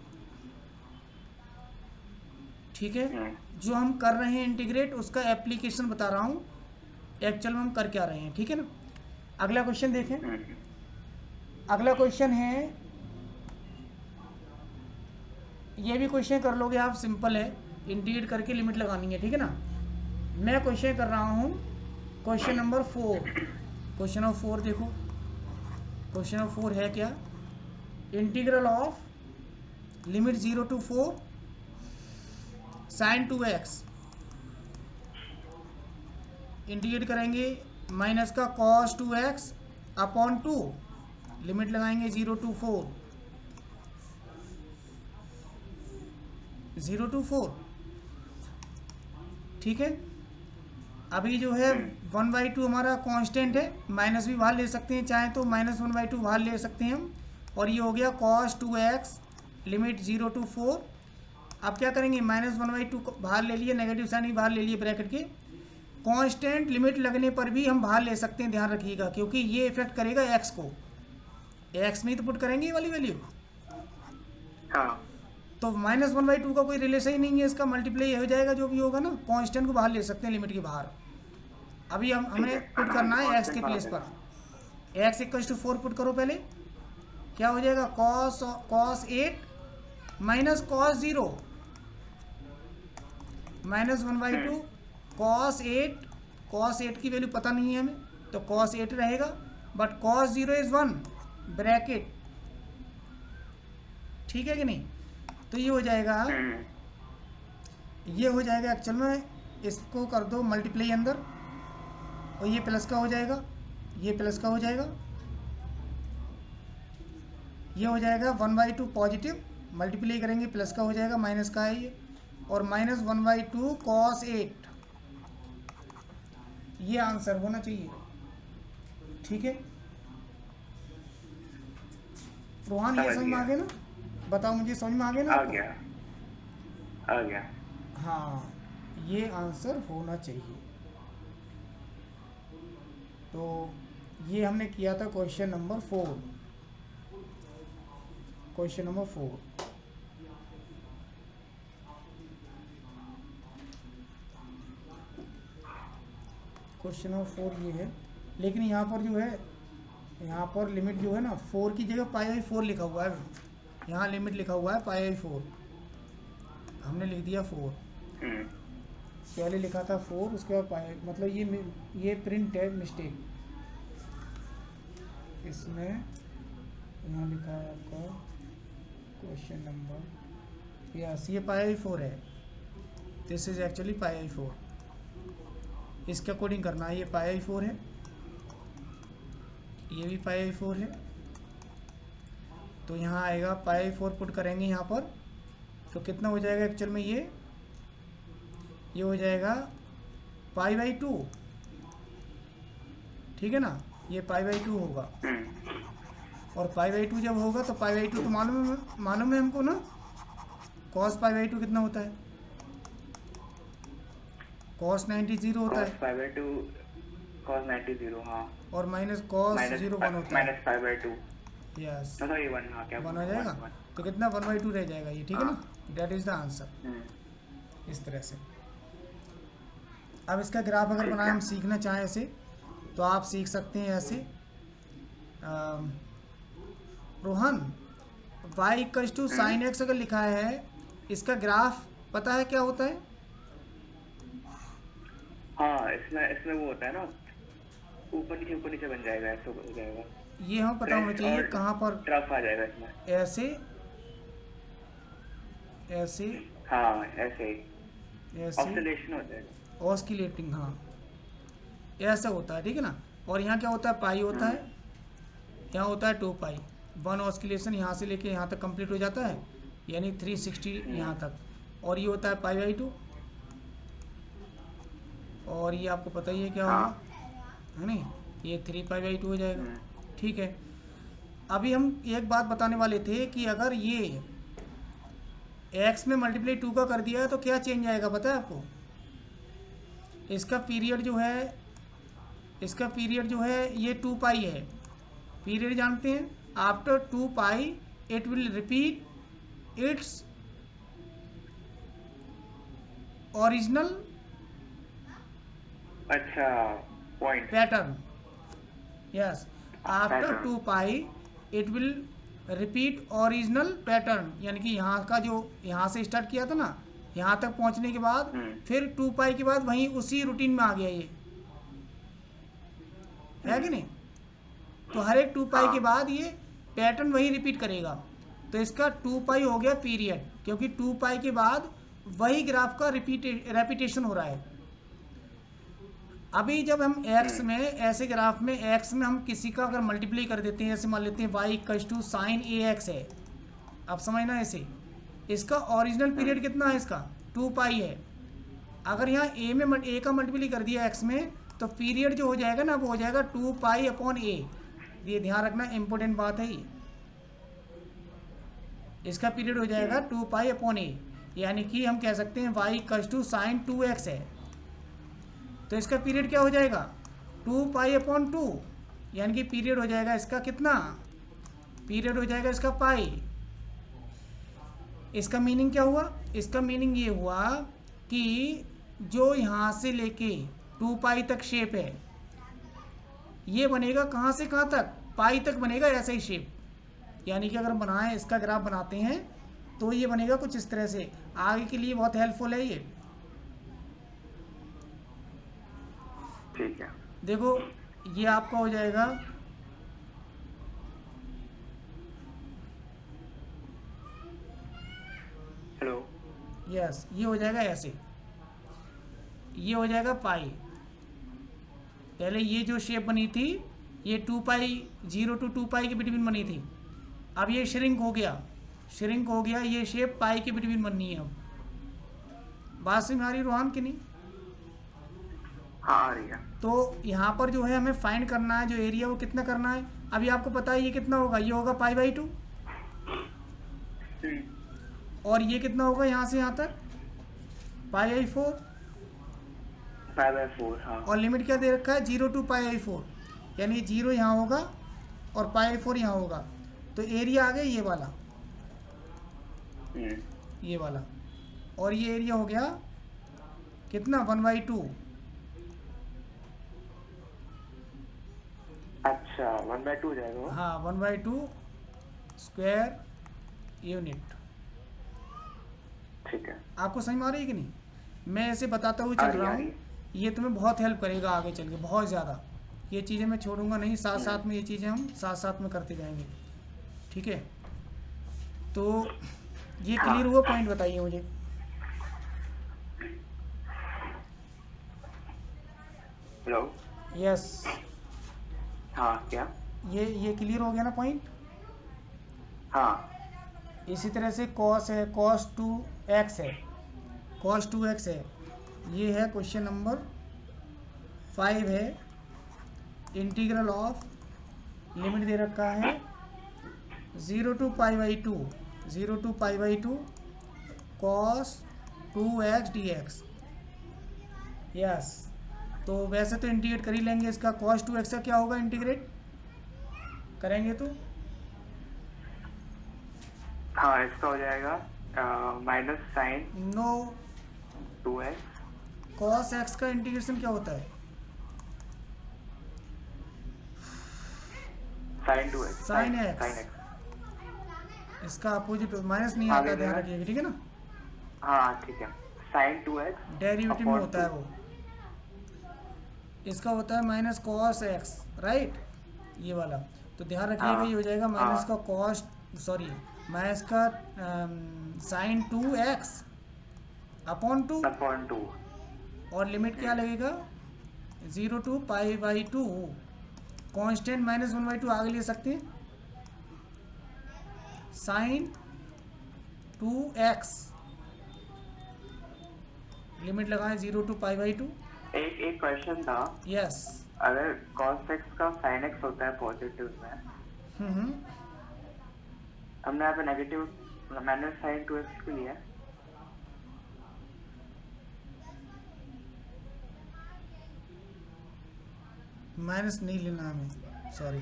Speaker 1: ठीक है, जो हम कर रहे हैं इंटीग्रेट उसका एप्लीकेशन बता रहा हूँ, एक्चुअल में हम कर क्या रहे हैं। ठीक है ना। अगला क्वेश्चन देखें। अगला क्वेश्चन है, ये भी क्वेश्चन कर लोगे आप, सिंपल है, इंटीग्रेट करके लिमिट लगानी है। ठीक है ना। मैं क्वेश्चन कर रहा हूँ क्वेश्चन नंबर 4। क्वेश्चन नंबर 4 देखो, क्वेश्चन नंबर 4 है क्या, integral of limit 0 to 4 sin 2x, integrate करेंगे माइनस का cos 2x अपॉन 2, लिमिट लगाएंगे 0 to 4, 0 to 4। ठीक है। अभी जो है 1/2 हमारा कांस्टेंट है, माइनस भी बाहर ले सकते हैं चाहे तो, -1/2 बाहर ले सकते हैं हम। और ये हो गया cos 2x लिमिट 0 to 4। अब क्या करेंगे, -1/2 बाहर ले लिए, नेगेटिव साइन भी बाहर ले लिए ब्रैकेट के। कांस्टेंट लिमिट लगने पर भी हम बाहर ले सकते हैं, ध्यान रखिएगा, क्योंकि ये इफेक्ट करेगा x को, x में ही तो पुट करेंगे ये वाली वैल्यू।
Speaker 2: हाँ।
Speaker 1: तो -1/2 का कोई रिलेशन ही नहीं है, इसका मल्टीप्लाई हो जाएगा जो भी होगा ना, कांस्टेंट को बाहर ले सकते हैं लिमिट के बाहर। अभी हमें पुट करना है x के प्लेस पर, x = 4 पुट करो पहले, क्या हो जाएगा cos 8 माइनस cos 0 -1/2 cos 8 की वैल्यू पता नहीं है हमें, तो cos 8 रहेगा, बट cos 0 इज 1 ब्रैकेट। ठीक है कि नहीं। तो ये हो जाएगा, ये हो जाएगा एक्चुअल में, इसको कर दो मल्टीप्लाई अंदर, और ये प्लस का हो जाएगा, ये प्लस का हो जाएगा, ये हो जाएगा 1/2 पॉजिटिव, मल्टीप्लाई करेंगे प्लस का हो जाएगा, माइनस का है ये, और -1/2 cos 8, ये आंसर होना चाहिए। ठीक है रोहन, ये समझ में आ गया ना? बताओ मुझे, समझ में आ गया ना?
Speaker 2: आ गया।
Speaker 1: हाँ, ये आंसर होना चाहिए। तो ये हमने किया था question number 4। Question number 4 question number 4 ये है, लेकिन यहाँ पर जो है, यहाँ पर लिमिट जो है ना 4 की जगह π/4 लिखा हुआ है, यहाँ लिमिट लिखा हुआ है π/4, हमने लिख दिया 4, पहले लिखा था 4 उसके बाद पाई, मतलब ये प्रिंट है मिस्टेक इसमें। यहाँ लिखा है आपका क्वेश्चन नंबर, यस ये π/4 है, दिस इज एक्चुअली π/4, इसके अकॉर्डिंग करना है। ये π/4 है, ये भी π/4 है, तो यहाँ आएगा π/4 पुट करेंगे यहाँ पर, तो कितना हो जाएगा एक्चुअल में, ये हो जाएगा π/2। ठीक है ना, ये π/2 होगा, और π/2 जब होगा तो π/2 तो मालूम है हमको ना, cos π/2 कितना होता है, cos 90 0 होता है,
Speaker 2: cos 90 0, हाँ,
Speaker 1: और माइनस cos 0 1 होता है,
Speaker 2: -π/2,
Speaker 1: यस,
Speaker 2: तो ये 1, हाँ, क्या
Speaker 1: 1 हो जाएगा, तो कितना 1/2 रह जाएगा ये। ठीक है ना, डेट इज द आंसर। इस तरह से अब इसका ग्राफ अगर बनाए हम सीखना चाहें ऐसे, तो आप सीख सकते हैं ऐसे, Rohan, y equals to sine x अगर लिखा है, इसका ग्राफ पता है क्या होता है?
Speaker 2: हाँ, इसमें वो होता है ना, ऊपर नीचे बन जाएगा, ऐसे हो जाएगा।
Speaker 1: ये हमें पता होना चाहिए कहाँ पर।
Speaker 2: ट्रफ आ जाएगा इसमें।
Speaker 1: ऐसे ऐसे
Speaker 2: हाँ, ऐसे ही
Speaker 1: ऐसे
Speaker 2: ऑसिलेशन हो जाएगा।
Speaker 1: ऑस्किलेटिंग, हाँ ऐसा होता है, ठीक है ना। और यहाँ क्या होता है, पाई होता है, यहाँ होता है 2 पाई। 1 ऑस्किलेशन यहाँ से लेके यहाँ तक कंप्लीट हो जाता है, यानी 360 यहाँ तक। और ये होता है पाई बाई 2, और ये आपको पता ही है क्या होगा, है नहीं, ये 3 पाई बाई 2 हो जाएगा। ठीक है, अभी हम एक बात बताने वाले थे कि अगर ये x में मल्टीप्लाई 2 का कर दिया है तो क्या चेंज आएगा पता है आपको? इसका पीरियड जो है ये 2 पाई है। पीरियड जानते हैं, after 2 pi it will repeat its original
Speaker 2: अच्छा point
Speaker 1: pattern. Yes, after 2 pi it will repeat original pattern, यानी कि यहाँ का जो यहाँ से स्टार्ट किया था ना, यहाँ तक पहुँचने के बाद फिर 2 पाई के बाद वहीं उसी रूटीन में आ गया ये, है कि नहीं? तो हर एक 2 पाई के बाद ये पैटर्न वही रिपीट करेगा। तो इसका 2 पाई हो गया पीरियड, क्योंकि 2 पाई के बाद वही ग्राफ का रेपिटेशन हो रहा है। अभी जब हम x में ऐसे ग्राफ में x में हम किसी का अगर मल्टीप्लाई कर देते हैं, जैसे मान लेते हैं y equals to sine ax है, अब समझना ऐसे, इसका ओरिजिनल पीरियड कितना है, इसका 2 पाई है। अगर यहाँ a का मल्टीप्लाई कर दिया x में, तो पीरियड जो हो जाएगा ना वो हो जाएगा 2 पाई अपॉन a। ये ध्यान रखना, इम्पोर्टेंट बात है ये। इसका पीरियड हो जाएगा 2 पाई अपॉन a, यानी कि हम कह सकते हैं y equals to sign 2x है, तो इसका पीरियड क्या हो जाएगा 2 पाई अपॉन 2, यानी कि पीरियड हो जाएगा इसका कितना, पीरियड हो जाएगा इसका पाई। इसका मीनिंग क्या हुआ? इसका मीनिंग ये हुआ कि जो यहाँ से लेके 2 पाई तक शेप है, ये बनेगा कहाँ से कहाँ तक, पाई तक बनेगा ऐसा ही शेप। यानी कि अगर बनाएं, इसका ग्राफ बनाते हैं तो ये बनेगा कुछ इस तरह से। आगे के लिए बहुत हेल्पफुल है ये।
Speaker 2: ठीक है,
Speaker 1: देखो ये आपका हो जाएगा
Speaker 2: हेलो,
Speaker 1: यस, ये हो जाएगा ऐसे, ये हो जाएगा पाई। पहले ये जो शेप बनी थी ये 2 पाई 0 to 2 पाई के बिटवीन बनी थी, अब ये श्रिंक हो गया, ये शेप पाई के बिटवीन बननी है। अब बात समझ में आ रही रोहन की नहीं?
Speaker 2: हाँ आ रही है।
Speaker 1: तो यहाँ पर जो है हमें फाइंड करना है जो एरिया, वो कितना करना है। अभी आपको पता है ये कितना होगा, ये होगा पाई बाई 2, और ये कितना होगा यहाँ से यहाँ तक, पाई आई 4,
Speaker 2: पाई बाई 4। हाँ,
Speaker 1: और लिमिट क्या दे रखा है 0 to पाई आई 4, यानी 0 यहाँ होगा और पाई आई 4 यहाँ होगा। तो एरिया आ गया ये वाला, और ये एरिया हो गया कितना 1/2।
Speaker 2: अच्छा 1/2 हो जाएगा।
Speaker 1: हाँ 1/2 स्क्वायर यूनिट।
Speaker 2: ठीक है,
Speaker 1: आपको समझ में आ रही है कि नहीं? मैं ऐसे बताता हुआ चल रहा हूँ, ये तुम्हें बहुत हेल्प करेगा आगे चल के, बहुत ज़्यादा। ये चीज़ें मैं छोड़ूंगा नहीं, साथ साथ में ये चीज़ें हम साथ में करते जाएंगे, ठीक है? तो ये क्लियर हुआ पॉइंट? बताइए मुझे।
Speaker 2: हेलो,
Speaker 1: यस,
Speaker 2: हाँ क्या?
Speaker 1: ये क्लियर हो गया ना पॉइंट?
Speaker 2: हाँ,
Speaker 1: इसी तरह से कॉस है, cos 2x है, cos 2x है। ये है क्वेश्चन नंबर 5 है। इंटीग्रल ऑफ, लिमिट दे रखा है 0 to pi by 2, 0 to pi by 2 cos 2x dx। Yes, तो वैसे तो इंटीग्रेट कर ही लेंगे इसका, cos 2x का क्या होगा इंटीग्रेट करेंगे तो?
Speaker 2: हाँ इसका हो जाएगा minus sine
Speaker 1: no,
Speaker 2: 2x।
Speaker 1: cos x का इंटीग्रेशन क्या होता है?
Speaker 2: Sine 2x,
Speaker 1: sine
Speaker 2: sin
Speaker 1: x,
Speaker 2: x।
Speaker 1: इसका अपोजिट माइनस नहीं
Speaker 2: आगे
Speaker 1: आता, ध्यान
Speaker 2: जो है,
Speaker 1: रखिएगा, ठीक है ना।
Speaker 2: हाँ ठीक है, sin 2x
Speaker 1: डेरिवेटिव में
Speaker 2: अपॉन
Speaker 1: होता है
Speaker 2: 2।
Speaker 1: वो, इसका होता है माइनस कॉस एक्स, राइट, ये वाला। तो ध्यान रखिएगा, ये हो
Speaker 2: हाँ
Speaker 1: जाएगा माइनस का
Speaker 2: हाँ,
Speaker 1: कॉस, सॉरी, माइनस का साइन 2x अपॉन 2,
Speaker 2: अपॉन 2।
Speaker 1: और लिमिट क्या लगेगा, 0 टू पाई बाई 2, कॉन्स्टेंट -1/2 आगे ले सकते हैं, साइन 2x, लिमिट लगाएं 0 टू पाई बाई 2।
Speaker 2: एक एक क्वेश्चन था,
Speaker 1: यस।
Speaker 2: अगर cos x का sin x होता है पॉजिटिव में,
Speaker 1: हम्म,
Speaker 2: हमने यहाँ पे नेगेटिव माइनस साइन 2x के लिए,
Speaker 1: माइनस नहीं लेना हमें, सॉरी,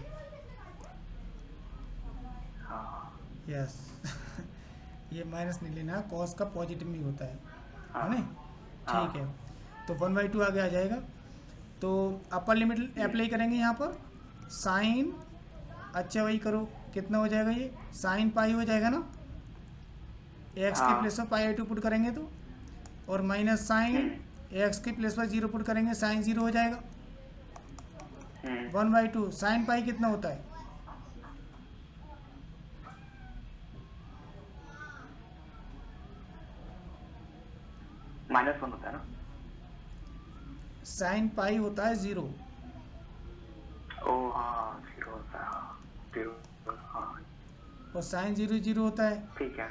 Speaker 2: हाँ
Speaker 1: यस। ये माइनस नहीं लेना, कॉस का पॉजिटिव में ही होता है
Speaker 2: हाँ
Speaker 1: नहीं, ठीक है। तो 1/2 आगे आ जाएगा। तो अपर लिमिट अप्लाई करेंगे यहाँ पर, साइन, अच्छा वही करो, कितना हो जाएगा ये, साइन पाई हो जाएगा ना, एक्स के प्लेस पर पाई/2 पुट करेंगे तो, और माइनस साइन एक्स के प्लेस पर 0 पुट करेंगे, साइन 0 हो जाएगा। 1/2 साइन पाई कितना होता है,
Speaker 2: -1 होता है ना।
Speaker 1: साइन पाई होता है 0,
Speaker 2: ओ हाँ 0 होता है, हाँ 0, हाँ
Speaker 1: और साइन 0 0 होता है।
Speaker 2: ठीक है।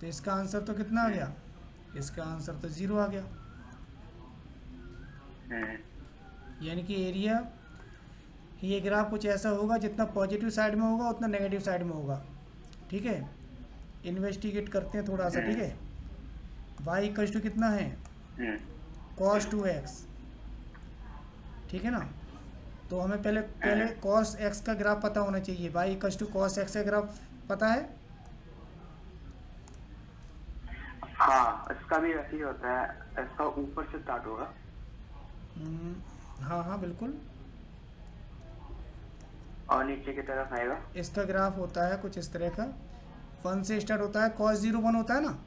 Speaker 1: तो इसका आंसर तो कितना आ गया, इसका आंसर तो 0 आ गया। यानी कि एरिया, ये ग्राफ कुछ ऐसा होगा, जितना पॉजिटिव साइड में होगा उतना नेगेटिव साइड में होगा, ठीक है। इन्वेस्टिगेट करते हैं थोड़ा सा, ठीक है। y इक्वल टू कितना है, cos 2x, ठीक है ना। तो हमें पहले cos x का ग्राफ पता होना चाहिए, y equal to cos x का ग्राफ पता है।
Speaker 2: हाँ इसका भी वैसे ही होता है, इसका ऊपर से स्टार्ट होगा।
Speaker 1: हाँ हाँ बिल्कुल,
Speaker 2: और नीचे की तरफ आएगा।
Speaker 1: इसका ग्राफ होता है कुछ इस तरह का, 1 से स्टार्ट होता है, cos 0 1 होता है ना,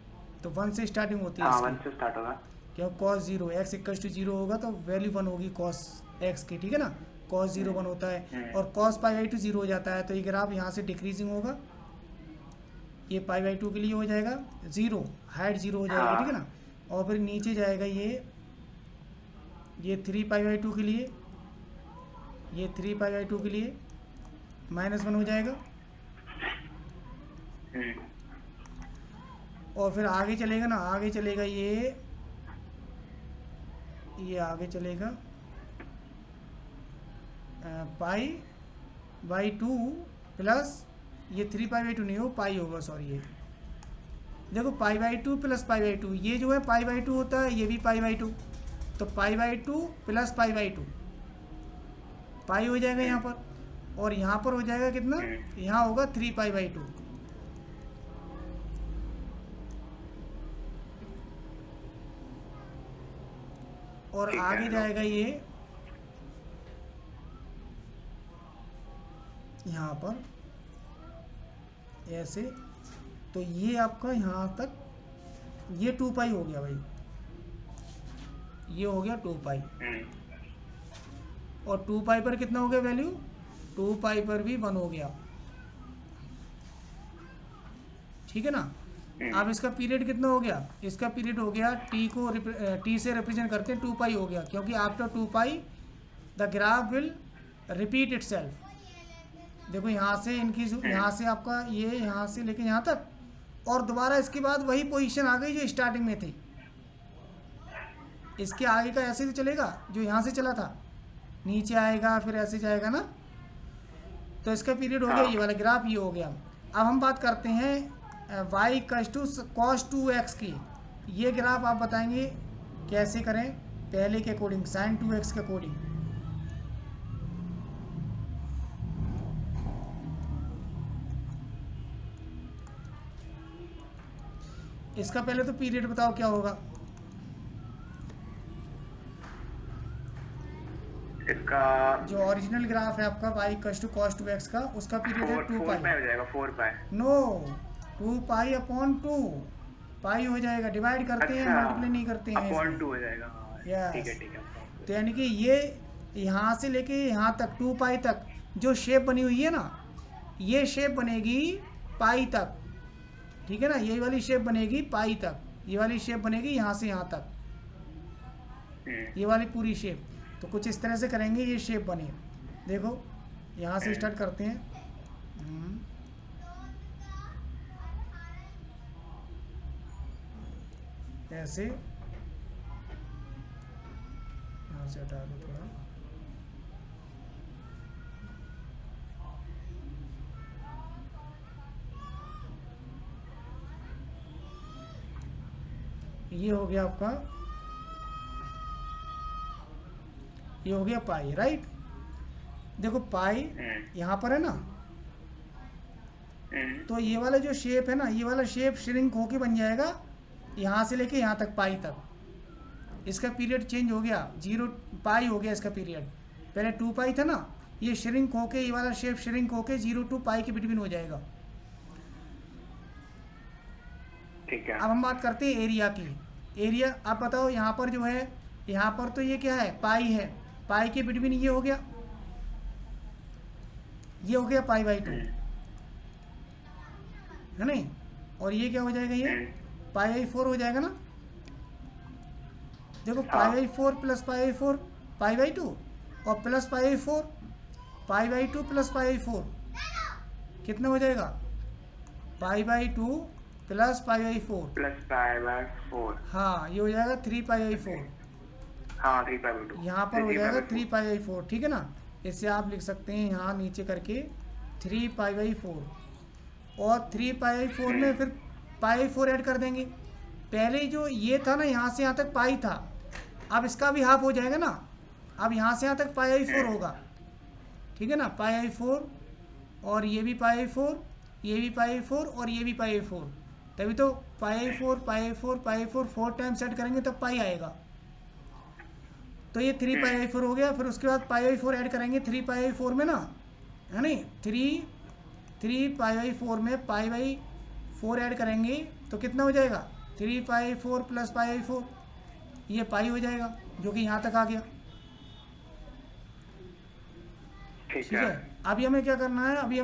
Speaker 1: तो 1 से स्टार्टिंग होती है
Speaker 2: हाँ
Speaker 1: इसकी।
Speaker 2: 1 से स्टार्ट होगा।
Speaker 1: क्यों, cos 0 x इक्वल टू 0 होगा तो वैल्यू 1 होगी cos x की, ठीक है ना। cos 0 1 होता है, और cos π/2 0 हो जाता है, तो ये ग्राफ यहाँ से डिक्रीजिंग होगा, ये π/2 के लिए हो जाएगा 0, हाइट 0 हो जाएगा, ठीक है ना। और फिर नीचे जाएगा ये 3 π/2 के लिए, ये 3 π/2 के लिए -1 हो जाएगा। और फिर आगे चलेगा ना, आगे चलेगा ये आगे चलेगा π/2 प्लस ये 3 π/2 नहीं हो, पाई होगा, सॉरी, ये देखो π/2 प्लस π/2, ये जो है π/2 होता है, ये भी π/2, तो π/2 प्लस π/2 पाई हो जाएगा यहाँ पर, और यहाँ पर हो जाएगा कितना, यहाँ होगा 3 π/2, और आगे जाएगा ये यहाँ पर ऐसे, तो ये आपका यहाँ तक ये 2 पाई हो गया भाई, ये हो गया 2 पाई, और 2 पाई पर कितना हो गया वैल्यू, 2 पाई पर भी 1 हो गया, ठीक है ना। अब इसका पीरियड कितना हो गया, इसका पीरियड हो गया टी को टी से रिप्रेजेंट करते हैं 2 पाई हो गया, क्योंकि after 2 pi the graph will repeat itself. देखो यहाँ से इनकी यहाँ से आपका ये यहाँ से लेके यहाँ तक, और दोबारा इसके बाद वही पोजीशन आ गई जो स्टार्टिंग में थी, इसके आगे का ऐसे तो चलेगा जो यहाँ से चला था, नीचे आएगा फिर ऐसे जाएगा ना, तो इसका पीरियड हो गया, ये वाला ग्राफ ये हो गया। अब हम बात करते हैं y equal to cos 2x की, ये ग्राफ आप बताएंगे कैसे करें, पहले के अकॉर्डिंग sin 2x के अकॉर्डिंग। इसका पहले तो पीरियड बताओ क्या होगा,
Speaker 2: उसका
Speaker 1: जो ओरिजिनल ग्राफ है आपका y equals to cos 2x का, उसका पीरियड है 2
Speaker 2: 4
Speaker 1: पाई।
Speaker 2: पाई हो जाएगा, 4 पाई।
Speaker 1: नो, 2 पाई अपॉन 2 पाई हो जाएगा। डिवाइड करते हैं,
Speaker 2: अच्छा,
Speaker 1: मल्टीप्लाई नहीं करते हैं
Speaker 2: अपॉन
Speaker 1: इसमें।
Speaker 2: 2 हो जाएगा। हाँ, ठीक है
Speaker 1: यस,
Speaker 2: ठीक है।
Speaker 1: तो यानी कि ये यहाँ से लेके यहाँ तक 2 पाई तक जो शेप बनी हुई है ना, ये शेप बनेगी पाई तक, ठीक है ना। ये वाली शेप बनेगी पाई तक, ये वाली शेप बनेगी यहाँ से यहाँ तक, ये वाली पूरी शेप। तो कुछ इस तरह से करेंगे, ये शेप बने। देखो यहाँ से स्टार्ट करते हैं। ऐसे यहाँ से हटा दो थोड़ा। ये हो गया आपका, ये हो गया पाई, राइट। देखो पाई यहाँ पर है ना, तो ये वाला जो शेप है ना, ये वाला शेप श्रिंक होके बन जाएगा यहाँ से लेके यहाँ तक पाई तक। इसका पीरियड चेंज हो गया, 0 पाई हो गया इसका पीरियड। पहले 2 पाई था ना, ये श्रिंक होके, ये वाला शेप श्रिंक होके 0 to पाई के बिटवीन हो जाएगा।
Speaker 2: ठीक है।
Speaker 1: अब हम बात करते हैं एरिया की। एरिया आप बताओ, यहाँ पर जो है, यहाँ पर तो ये क्या है, पाई है। पाई के बिटवीन ये हो गया, ये हो गया पाई बाई 2, है नहीं। और ये क्या हो जाएगा, ये पाई बाई 4 हो जाएगा ना। देखो pi by 4 plus pi by 4 pi by 2, और plus pi by 4 pi by 2 plus pi by 4 कितना हो जाएगा, pi by 2 plus pi by 4
Speaker 2: plus pi by 4।
Speaker 1: हाँ, ये हो जाएगा 3 पाई बाई 4।
Speaker 2: हाँ, 3 पाई बाई 2
Speaker 1: यहाँ पर हो जाएगा 3 पाई बाई 4, ठीक है ना। इससे आप लिख सकते हैं यहाँ नीचे करके 3 पाई बाई 4, और 3 पाई बाई 4 में फिर पाई बाई 4 ऐड कर देंगे। पहले जो ये था ना, यहाँ से यहाँ तक पाई था, अब इसका भी हाफ हो जाएगा ना। अब यहाँ से यहाँ तक पाई बाई 4 होगा, ठीक है ना। पाई बाई 4, और ये भी पाई बाई 4, ये भी पाई बाई 4, और ये भी पाई बाई 4। तभी तो pi by 4 pi by 4 pi by 4 4 times add करेंगे तब पाई आएगा। तो ये 3 पाई बाई 4 हो गया। फिर उसके बाद पाई बाई 4 ऐड करेंगे 3 पाई बाई 4 में ना, है नहीं। 3 पाई बाई 4 में पाई बाई 4 ऐड करेंगे तो कितना हो जाएगा, 3 पाई 4 प्लस पाई बाई 4, ये पाई हो जाएगा, जो कि यहाँ तक आ गया। ठीक है। अभी हमें क्या करना है, अभी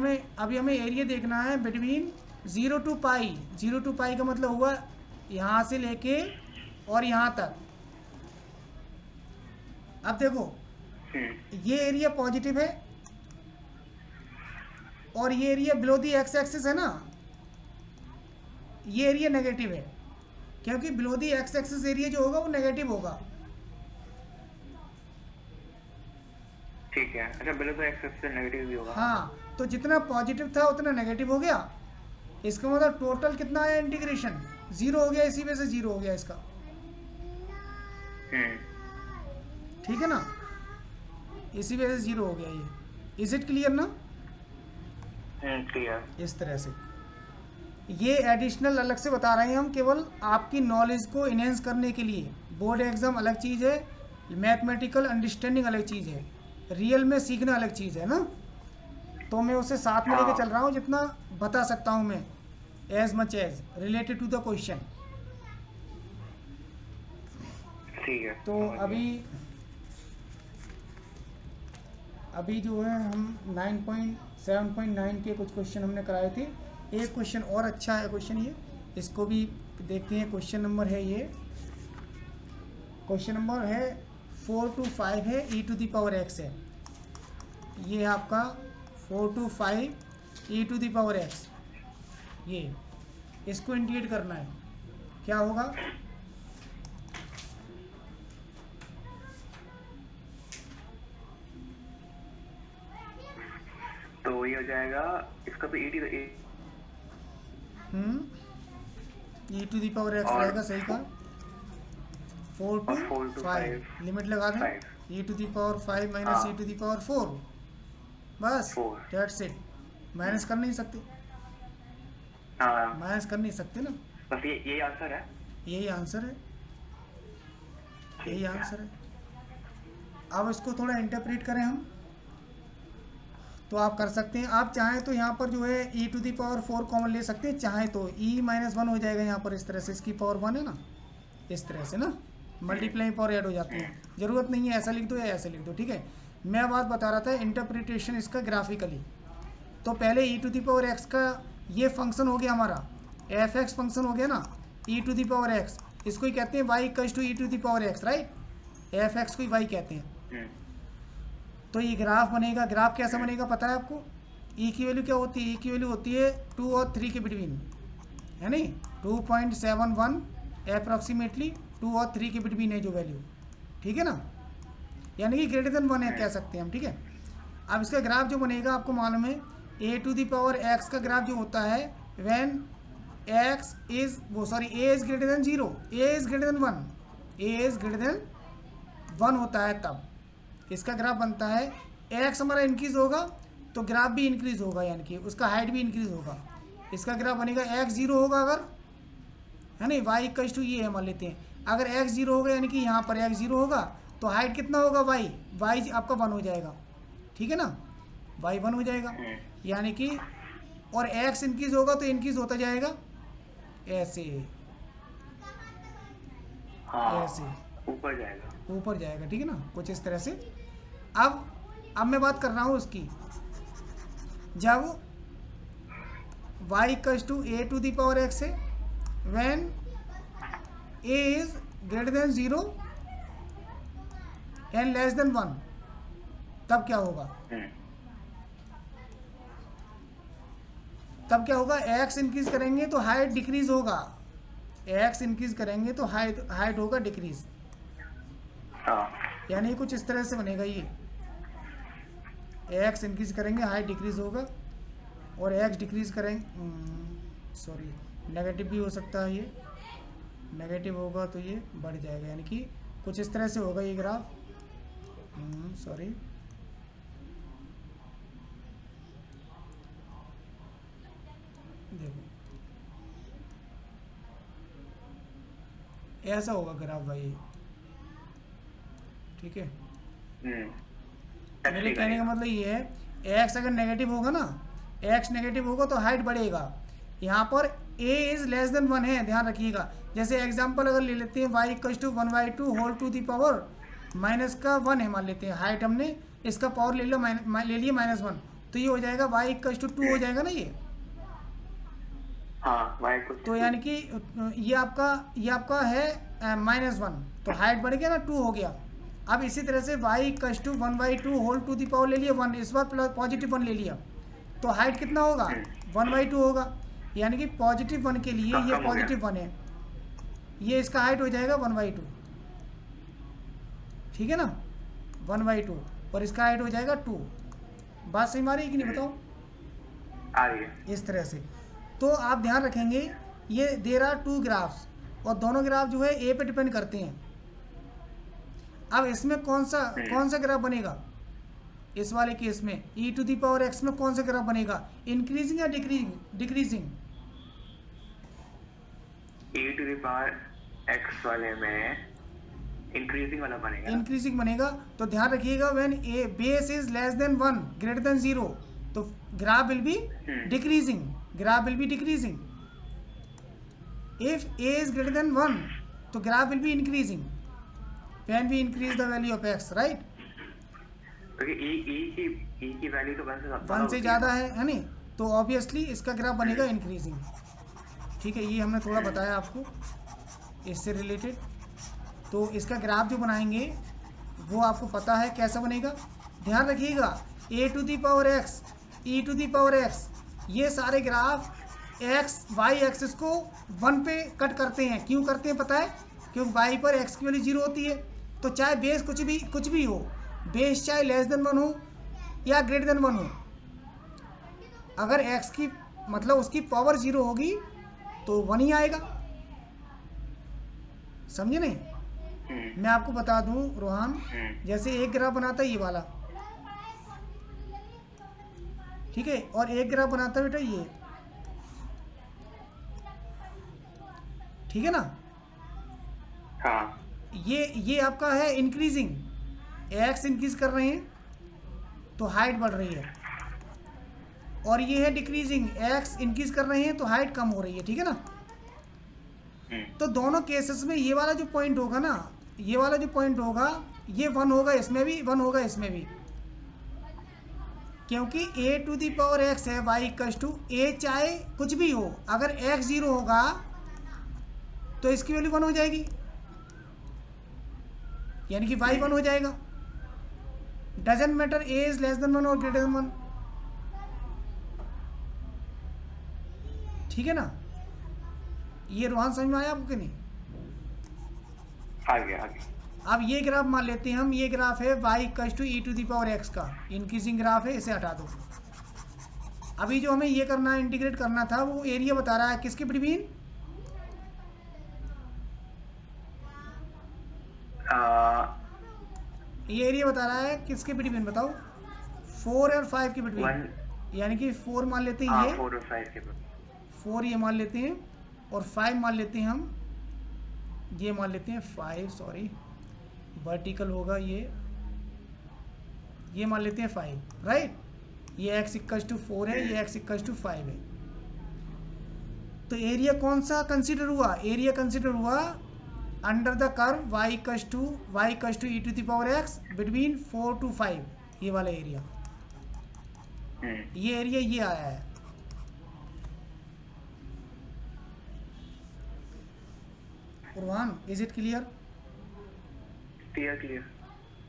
Speaker 1: हमें एरिया देखना है बिटवीन 0 to पाई। 0 to पाई का मतलब हुआ यहाँ से लेके और यहाँ तक। अब देखो, ये एरिया पॉजिटिव है, और ये area below the x axis है ना, ये एरिया नेगेटिव है, क्योंकि below the x axis area जो होगा वो नेगेटिव होगा।
Speaker 2: ठीक है। अच्छा, below the x axis negative भी होगा।
Speaker 1: हाँ, तो जितना पॉजिटिव था उतना नेगेटिव हो गया। इसका मतलब टोटल कितना आया, इंटीग्रेशन 0 हो गया, इसी वजह से 0 हो गया इसका। ठीक है ना, इसी वजह से 0 हो गया ये। इज इट क्लियर ना?
Speaker 2: क्लियर।
Speaker 1: इस तरह से ये एडिशनल अलग से बता रहे हैं हम, केवल आपकी नॉलेज को इनहेंस करने के लिए। बोर्ड एग्जाम अलग चीज़ है, मैथमेटिकल अंडरस्टैंडिंग अलग चीज़ है, रियल में सीखना अलग चीज़ है ना। तो मैं उसे साथ में लेके चल रहा हूँ, जितना बता सकता हूँ मैं, as much as related to the question.
Speaker 2: ठीक है।
Speaker 1: तो अभी जो है हम 9.7.9 के कुछ क्वेश्चन हमने कराए थे। एक क्वेश्चन और अच्छा है क्वेश्चन ये, इसको भी देखते हैं। क्वेश्चन नंबर है ये, क्वेश्चन नंबर है 4 to 5 है, e to the power x है। ये आपका 4 to 5 e to the power x, ये इसको इंटीग्रेट करना है। क्या होगा,
Speaker 2: तो ये हो जाएगा, इसका भी e
Speaker 1: to the power x रहेगा, सही का। 4 to 5 लिमिट लगा दें, e to the power 5 minus e to the power 4, बस डेट्स इट। माइनस कर नहीं सकते, माइनस कर नहीं सकते ना,
Speaker 2: बस यही आंसर है,
Speaker 1: यही आंसर है, यही आंसर है। अब इसको थोड़ा इंटरप्रेट करें हम, तो आप कर सकते हैं। आप चाहें तो यहाँ पर जो है e⁴ कॉमन ले सकते हैं, चाहें तो e-1 हो जाएगा यहाँ पर, इस तरह से, इसकी पावर 1 है ना, इस तरह से ना मल्टीप्लाई पावर ऐड हो जाती है। ज़रूरत नहीं है ऐसा लिख दो या ऐसा लिख दो, ठीक है। मैं बात बता रहा था इंटरप्रिटेशन इसका ग्राफिकली। तो पहले e⁴ का ये फंक्शन हो गया हमारा, f(x) फंक्शन हो गया ना, e⁴x, इसको ही कहते हैं y = e⁴x, राइट। f(x) को ही y कहते हैं। तो ये ग्राफ बनेगा। ग्राफ कैसा बनेगा पता है आपको? e की वैल्यू क्या होती है? e की वैल्यू होती है 2 और 3 के बिटवीन, है नहीं, 2.71 अप्रॉक्सीमेटली 2 और 3 के बिटवीन है जो वैल्यू, ठीक है ना, यानी कि >1 है कह सकते हैं हम, ठीक है। अब इसका ग्राफ जो बनेगा आपको मालूम है a⁴x का ग्राफ जो होता है when x is a is >0, a is >1, a is >1 होता है, तब इसका ग्राफ बनता है। x हमारा इंक्रीज होगा तो ग्राफ भी इंक्रीज होगा, यानी कि उसका हाइट भी इंक्रीज होगा। इसका ग्राफ बनेगा x 0 होगा अगर, है नहीं, y = ये है मान लेते हैं। अगर x 0 होगा यानी कि यहाँ पर x 0 होगा तो हाइट कितना होगा y आपका 1 हो जाएगा, ठीक है ना, y 1 हो जाएगा, यानी कि, और x इंक्रीज होगा तो इंक्रीज होता जाएगा ऐसे, ऐसे ऊपर जाएगा, ठीक है ना, कुछ इस तरह से। अब मैं बात कर रहा हूँ उसकी, जब y = a⁴x है, व्हेन a इज >0 एंड <1, तब क्या होगा? तब क्या होगा? x इंक्रीज करेंगे तो हाइट डिक्रीज होगा, x इंक्रीज करेंगे तो हाइट होगा डिक्रीज, यानी कुछ इस तरह से बनेगा ये। x इंक्रीज करेंगे हाइट डिक्रीज होगा, और x डिक्रीज करेंगे, सॉरी नेगेटिव भी हो सकता है, ये नेगेटिव होगा तो ये बढ़ जाएगा, यानी कि कुछ इस तरह से होगा ये ग्राफ। सॉरी, देखो ऐसा होगा ग्राफ भाई, ठीक है। मेरे कहने का मतलब ये है, x अगर नेगेटिव होगा ना, x नेगेटिव होगा तो हाइट बढ़ेगा। यहाँ पर a इज <1 है, ध्यान रखिएगा। जैसे एग्जांपल अगर ले लेते हैं y = 1/2 whole to the power -1 है मान लेते हैं, हाइट हमने इसका पावर ले लिया -1, तो ये हो जाएगा y = 2 हो जाएगा ना ये, तो यानी कि ये आपका है -1, तो हाइट बढ़ गया ना, 2 हो गया। अब इसी तरह से y = 1/2 whole to the power ले लिया 1, इस बार +1 ले लिया, तो हाइट कितना होगा? 1/2 होगा, यानी कि +1 के लिए ये +1 है, ये इसका हाइट हो जाएगा 1/2, ठीक है ना, 1/2, और इसका हाइट हो जाएगा 2। बात सही मारी कि नहीं बताओ?
Speaker 2: आ रही है।
Speaker 1: इस तरह से। तो आप ध्यान रखेंगे ये देयर आर 2 ग्राफ्स, और दोनों ग्राफ जो है ए पे डिपेंड करते हैं। अब इसमें कौन सा ग्राफ बनेगा? इस वाले केस में e⁴x में कौन सा ग्राफ बनेगा? इंक्रीजिंग या डिक्रीजिंग?
Speaker 2: e⁴x वाले में इंक्रीजिंग वाला बनेगा।
Speaker 1: इंक्रीजिंग बनेगा, तो ध्यान रखिएगा व्हेन a बेस इज <1 >0 तो graph will be decreasing, graph will be decreasing. If a is >1 तो graph will be increasing when we increase the value of x, right.
Speaker 2: e की वैल्यू तो
Speaker 1: 1 से ज़्यादा है नहीं, तो ऑब्वियसली इसका ग्राफ बनेगा इंक्रीजिंग, ठीक है। ये हमने थोड़ा बताया आपको इससे रिलेटेड। तो इसका ग्राफ जो बनाएंगे वो आपको पता है कैसा बनेगा, ध्यान रखिएगा। a⁴x e⁴x ये सारे ग्राफ y एक्सिस को 1 पे कट करते हैं। क्यों करते हैं पता है? क्योंकि y पर x की वैल्यू 0 होती है, तो चाहे बेस कुछ भी हो, बेस चाहे <1 हो या >1 हो, अगर x की मतलब उसकी पावर 0 होगी तो 1 ही आएगा, समझे नहीं? मैं आपको बता दूं रोहन, जैसे एक ग्राफ बनाता है ये वाला, ठीक है, और एक ग्राफ बनाता है बेटा ये, ठीक है ना।
Speaker 2: हाँ।
Speaker 1: ये आपका है इंक्रीजिंग, एक्स इंक्रीज कर रहे हैं तो हाइट बढ़ रही है, और ये है डिक्रीजिंग, एक्स इंक्रीज कर रहे हैं तो हाइट कम हो रही है, ठीक है ना। तो दोनों केसेस में ये वाला जो पॉइंट होगा ना, ये वाला जो पॉइंट होगा ये 1 होगा, इसमें भी 1 होगा, इसमें भी, क्योंकि a to the power x है y इक्वल्स टू a, चाहे कुछ भी हो, अगर x 0 होगा तो इसकी वैल्यू 1 हो जाएगी, यानी कि y 1 हो जाएगा। Doesn't matter a is less than 1 और ग्रेटर देन 1, ठीक है ना। ये रोहन समझ में आया आपको कि नहीं?
Speaker 2: आ गया।
Speaker 1: अब ये ग्राफ मान लेते हैं हम, ये ग्राफ है y equals to e to the power x का इंक्रीजिंग ग्राफ है, इसे हटा दो। अभी जो हमें ये करना है, इंटीग्रेट करना था, वो एरिया बता रहा है किसके बिटवीन, ये एरिया बता रहा है किसके बिटवीन, बताओ, 4 और 5 के बिटवीन, यानी कि 4 मान लेते हैं, ये
Speaker 2: 4 और 5 के
Speaker 1: 4 ये मान लेते हैं, और 5 मान लेते हैं हम, ये मान लेते हैं 5, सॉरी वर्टिकल होगा ये मान लेते हैं 5, राइट। ये x इक्वल्स टू 4 है, ये x इक्वल्स टू 5 है। तो एरिया कौन सा कंसीडर हुआ, एरिया कंसीडर हुआ under the curve y equals to e to the power x between 4 to 5, ये वाला एरिया, ये एरिया ये आया है। उर्वान, इज इट क्लियर?
Speaker 2: क्लियर।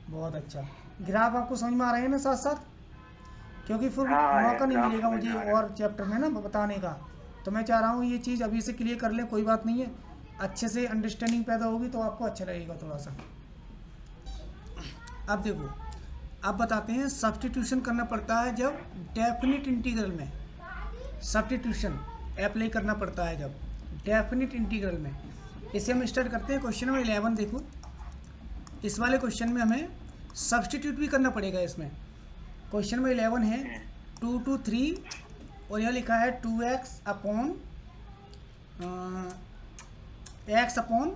Speaker 1: बहुत अच्छा। ग्राफ आपको समझ में आ रहे हैं ना साथ साथ, क्योंकि फिर मौका नहीं मिलेगा मुझे और चैप्टर में ना बताने का, तो मैं चाह रहा हूँ ये चीज़ अभी से क्लियर कर लें, कोई बात नहीं है, अच्छे से अंडरस्टैंडिंग पैदा होगी तो आपको अच्छा लगेगा थोड़ा सा। अब देखो, अब बताते हैं सब्स्टिट्यूशन करना पड़ता है जब डेफिनिट इंटीग्रल में, सब्स्टिट्यूशन अप्लाई करना पड़ता है जब डेफिनिट इंटीग्रल में। इसे हम स्टार्ट करते हैं क्वेश्चन नंबर 11। देखो, इस वाले क्वेश्चन में हमें सब्स्टिट्यूट भी करना पड़ेगा। इसमें क्वेश्चन नंबर 11 है 2 to 3, और यह लिखा है 2x upon x upon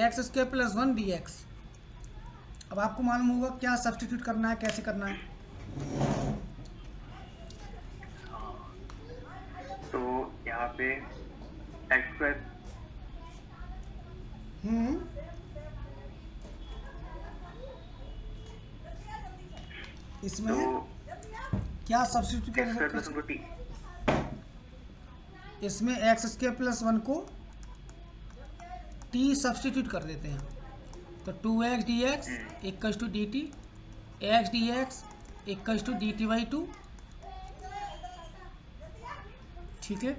Speaker 1: x square plus 1 dx। अब आपको मालूम होगा क्या सब्स्टिट्यूट करना है, कैसे करना है।
Speaker 2: तो यहाँ पे x स्क्वायर,
Speaker 1: इसमें
Speaker 2: तो
Speaker 1: क्या सब्स्टिट्यूट कर सकते हैं, इसमें एक्स स्क्वायर प्लस 1 को t सब्स्टिट्यूट कर देते हैं, तो 2x dx equals to dt, x dx equals to dt by 2, ठीक है।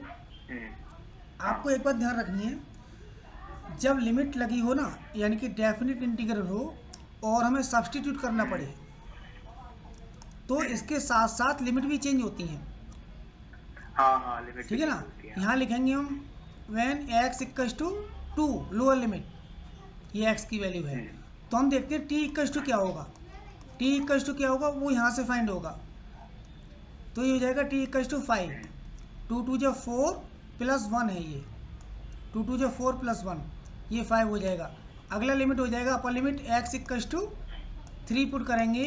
Speaker 1: आपको एक बात ध्यान रखनी है, जब लिमिट लगी हो ना, यानी कि डेफिनिट इंटीग्रल हो और हमें सब्स्टिट्यूट करना पड़े, तो इसके साथ साथ लिमिट भी चेंज होती हैं।
Speaker 2: हाँ लिमिट,
Speaker 1: ठीक है ना। यहाँ लिखेंगे हम when x equals to 2 lower limit, ये x की वैल्यू है, तो हम देखते हैं t इक्वल्स टू क्या होगा, t इक्वल्स टू क्या होगा वो यहाँ से फाइंड होगा, तो ये हो जाएगा t इक्वल्स टू 5, 2 2 जो 4 प्लस 1 है, ये 2 2 जो 4 प्लस 1, ये 5 हो जाएगा। अगला लिमिट हो जाएगा upper limit, x equals to 3 put करेंगे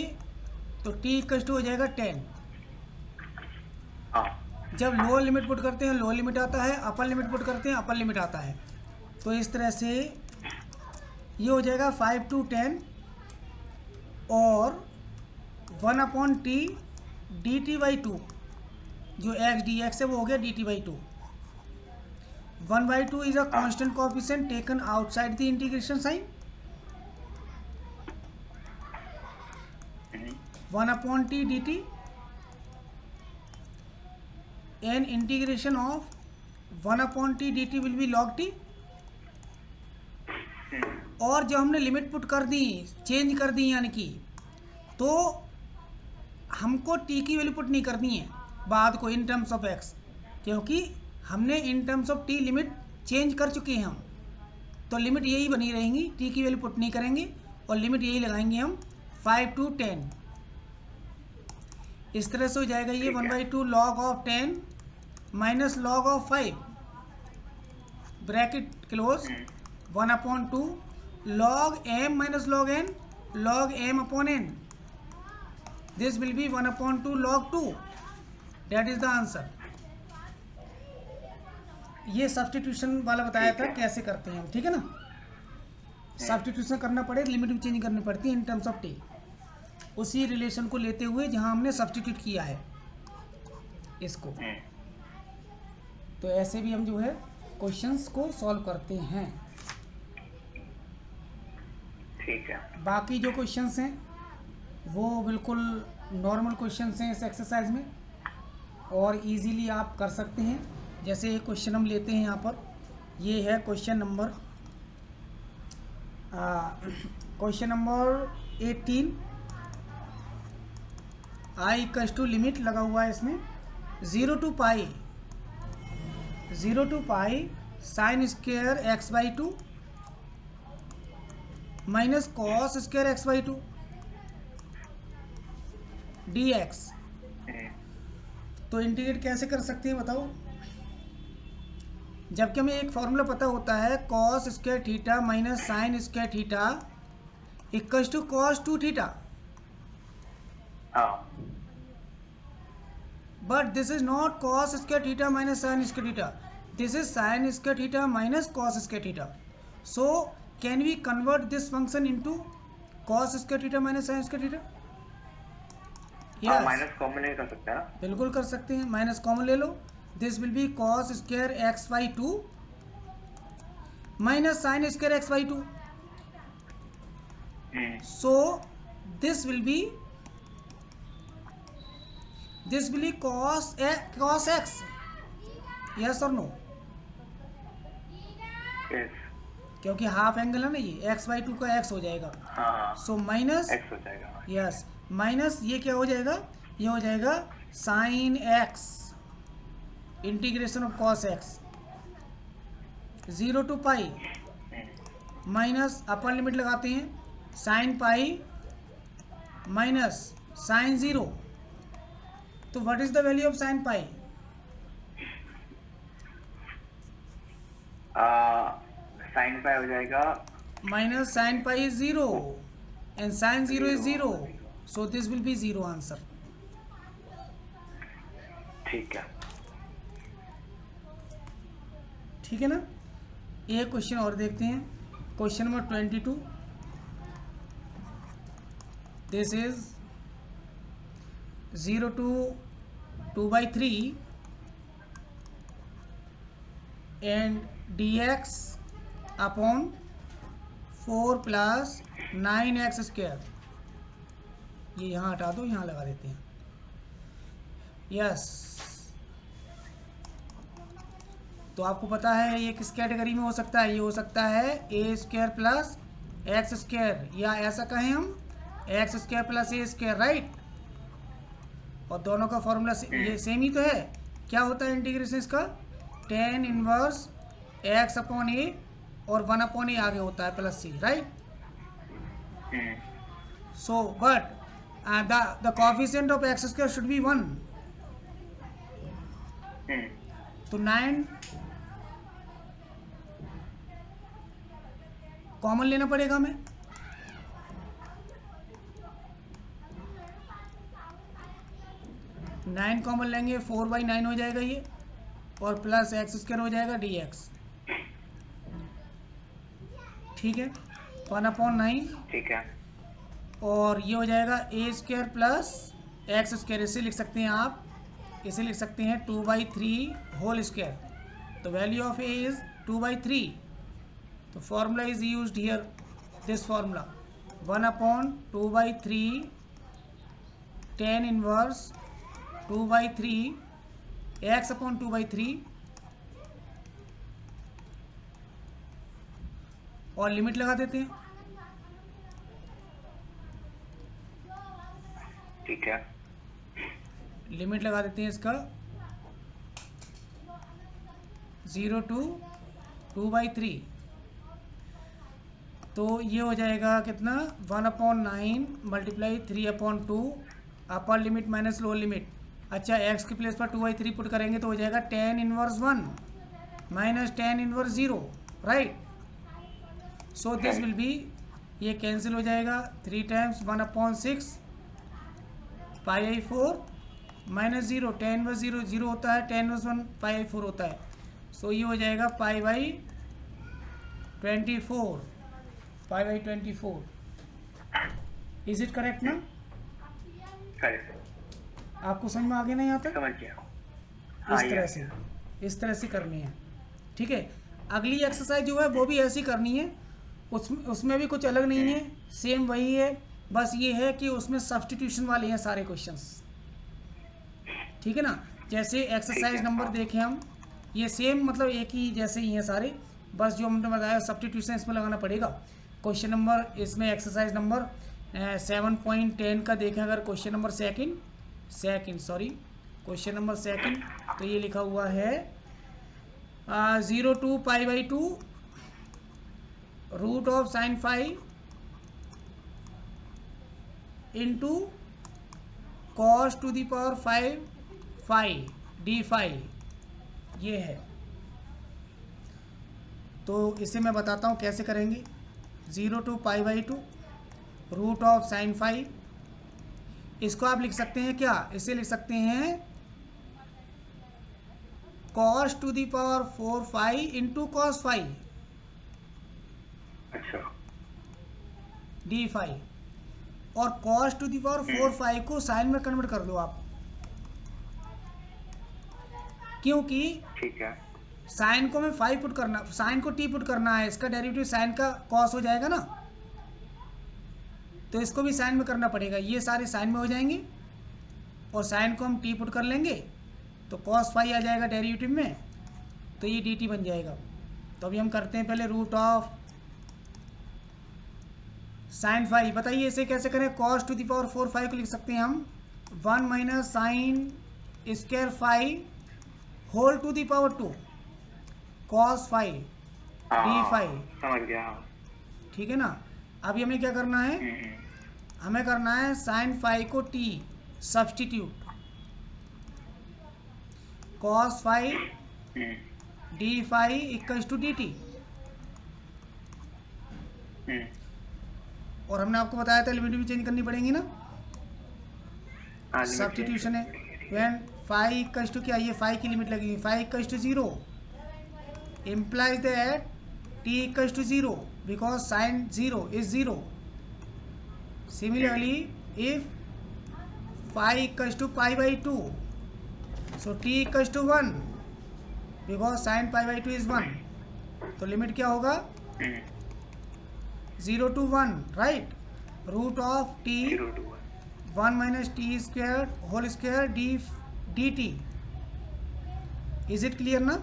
Speaker 1: तो t इक्वल्स टू हो जाएगा 10। जब लोअर लिमिट पुट करते हैं लोअर लिमिट आता है, अपर लिमिट पुट करते हैं अपर लिमिट आता है, तो इस तरह से ये हो जाएगा 5 to 10 और 1 अपॉन टी dt बाई 2, जो x dx है वो हो गया dt by 2। 1/2 is a constant coefficient taken outside the integration sign. 1 upon t dt, and integration of 1 upon t dt will be log t। और जब हमने limit put कर दी, change कर दी, यानी कि तो हमको t की वैल्यू पुट नहीं करनी है बाद को इन टर्म्स ऑफ x, क्योंकि हमने इन terms of t limit change कर चुके हैं हम, तो लिमिट यही बनी रहेंगी, t की वैल्यू पुट नहीं करेंगे और लिमिट यही लगाएंगे हम 5 to 10। इस तरह से हो जाएगा ये 1/2 log of 10 minus log of 5 bracket close 1/2 log m minus log n log m upon n. This will be 1 upon 2 log 2. That is the answer. ये सब्स्टिट्यूशन वाला बताया था कैसे करते हैं हम, ठीक है ना। सब्स्टिट्यूशन करना पड़े, लिमिट भी चेंज करनी पड़ती है इन टर्म्स ऑफ टी, उसी रिलेशन को लेते हुए जहां हमने सब्स्टिट्यूट किया है इसको। तो ऐसे भी हम जो है क्वेश्चंस को सॉल्व करते हैं।
Speaker 2: ठीक है।
Speaker 1: बाकी जो क्वेश्चंस हैं वो बिल्कुल नॉर्मल क्वेश्चंस हैं इस एक्सरसाइज में, और इजीली आप कर सकते हैं। जैसे एक क्वेश्चन हम लेते हैं यहाँ पर, ये है question number 18। I equals to limit लगा हुआ है इसमें 0 to pi sine square x by 2 minus cos square x by 2 d x. तो इंटीग्रेट कैसे कर सकते हैं बताओ, जबकि हमें एक फॉर्मूला पता होता है cos square theta minus sine square theta equals to cos 2 theta. But this is not cos square theta minus sin square theta. This is sin square theta minus cos square theta. So can we convert this function into cos square theta minus sin square theta? Yes.
Speaker 2: Minus common नहीं कर सकते ना?
Speaker 1: बिल्कुल कर सकते हैं, minus common ले लो। This will be cos square x by 2 minus sin square x by 2. So this will be cos x. Yes or no?
Speaker 2: Yes.
Speaker 1: क्योंकि हाफ एंगल है ना, ये x बाई 2 का x हो जाएगा।
Speaker 2: हाँ।
Speaker 1: सो माइनस
Speaker 2: x हो जाएगा।
Speaker 1: यस, माइनस ये क्या हो जाएगा, ये हो जाएगा sine x integration of cos x 0 to pi minus upper limit लगाते हैं साइन पाई माइनस साइन 0। तो what is the value of sine pi?
Speaker 2: Sine pi हो जाएगा
Speaker 1: minus sine pi is 0 and sine 0 is 0, so this will be 0 answer.
Speaker 2: ठीक है।
Speaker 1: ठीक है ना। एक क्वेश्चन और देखते हैं, question number 22। This is 0 to 2/3 and dx upon 4 plus 9x square। ये यहाँ हटा दो, यहाँ लगा देते हैं। यस, तो आपको पता है ये किस कैटेगरी में हो सकता है, ये हो सकता है ए स्क्वायर प्लस एक्स स्क्वायर, या ऐसा कहें हम एक्स स्क्वायर प्लस ए स्क्वायर, राइट। और दोनों का फॉर्मूला ये सेम ही तो है। क्या होता है इंटीग्रेशन इसका, tan inverse x upon a और 1 अपॉन ए आगे होता है plus c, right. So but the coefficient of x square should be 1। तो 9 कॉमन लेना पड़ेगा हमें। नाइन कॉमन लेंगे, 4/9 हो जाएगा ये, और प्लस एक्स स्क्वायर हो जाएगा dx। ठीक है, 1/9।
Speaker 2: ठीक है।
Speaker 1: और ये हो जाएगा ए स्क्वायर प्लस एक्स स्क्वायर, इसे लिख सकते हैं आप, इसे लिख सकते हैं 2/3 होल स्क्वायर। तो वैल्यू ऑफ ए इज 2/3। तो formula is used here, this formula 1/2/3 tan inverse 2/3 x upon 2/3 और लिमिट लगा देते हैं।
Speaker 2: ठीक है।
Speaker 1: लिमिट लगा देते हैं इसका 0 to 2/3। तो ये हो जाएगा कितना, 1/9 मल्टीप्लाई 3/2 अपर लिमिट माइनस लोअर लिमिट। अच्छा, x के प्लेस पर 2/3 पुट करेंगे तो हो जाएगा tan inverse 1 minus tan inverse 0, right. So this will B ये कैंसिल हो जाएगा, 3 times 1/6 πi/4 minus 0, tan inverse 0 0 होता है, tan इनवर्स 1 πi/4 होता है। सो ये हो जाएगा π/24, π/24। इज इट करेक्ट ना?
Speaker 2: करेक्ट,
Speaker 1: आपको समझ में आ गया ना यहाँ तक?
Speaker 2: समझ गया।
Speaker 1: इस तरह से करनी है, ठीक है। अगली एक्सरसाइज जो है वो भी ऐसी करनी है, उसमें भी कुछ अलग नहीं है, सेम वही है, बस ये है कि उसमें सब्स्टिट्यूशन वाले हैं सारे क्वेश्चंस, ठीक है ना। जैसे एक्सरसाइज नंबर देखें हम, ये सेम मतलब एक ही जैसे ही हैं सारे, बस जो हमने बताया सब्स्टिट्यूशन इसमें लगाना पड़ेगा। क्वेश्चन नंबर इसमें एक्सरसाइज नंबर 7.10 का देखें अगर, question number second question number second, तो ये लिखा हुआ है 0 to π/2 root of sine phi into cos to the power 5 phi d phi, ये है। तो इसे मैं बताता हूँ कैसे करेंगे। 0 to π/2 root of sine phi, इसको आप लिख सकते हैं क्या, इसे लिख सकते हैं cos to the power 4 phi into cos phi
Speaker 2: अच्छा,
Speaker 1: डी फाई, और cos to the power 4 phi को साइन में कन्वर्ट कर दो आप, क्योंकि
Speaker 2: ठीक है।
Speaker 1: साइन को मैं फाई पुट करना, साइन को टी पुट करना है, इसका डेरिवेटिव साइन का कॉस हो जाएगा ना, तो इसको भी साइन में करना पड़ेगा। ये सारे साइन में हो जाएंगे और साइन को हम टी पुट कर लेंगे तो कॉस फाई आ जाएगा डेरिवेटिव में, तो ये डी टी बन जाएगा। तो अभी हम करते हैं पहले रूट ऑफ साइन फाई। बताइए इसे कैसे करें। Cos to the power 4 phi को लिख सकते हैं हम 1 minus sine square phi whole to the power 2 cos phi d phi,
Speaker 2: समझ गया।
Speaker 1: ठीक है ना। अभी हमें क्या करना है, हमें करना है साइन फाई को t substitute, cos phi d phi equals to d t, और हमने आपको बताया था लिमिट भी चेंज करनी पड़ेगी ना, सब्स्टिट्यूशन है। व्हेन फाई इक्वल्स टू क्या, ये फाई की लिमिट लगेगी, phi equals to 0 implies that t equals to 0 because sin 0 is 0. Similarly, if phi equals to π/2, so t equals to 1 because sin π/2 is 1. तो limit क्या होगा 0 to 1, right? Root of t 1 minus t square whole square dt. Is it clear ना?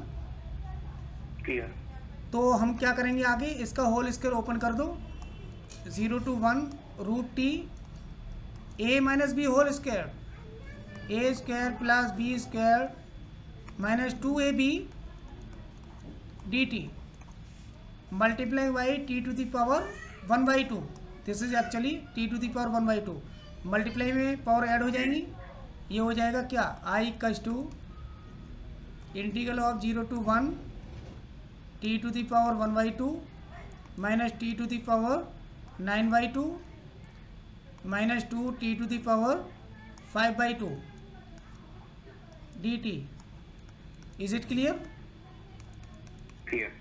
Speaker 2: Clear.
Speaker 1: तो हम क्या करेंगे आगे, इसका होल स्क्वायर ओपन कर दो, 0 to 1 root t a minus b whole square, a square plus b square minus 2ab d t multiply by t to the power 1/2। This is actually t to the power 1/2, multiply में power add हो जाएंगी, ये हो जाएगा क्या I equals to integral of 0 to 1 t to the power 1/2 minus t to the power 9/2 minus 2 t to the power 5/2 D T. Is it clear?
Speaker 2: Clear.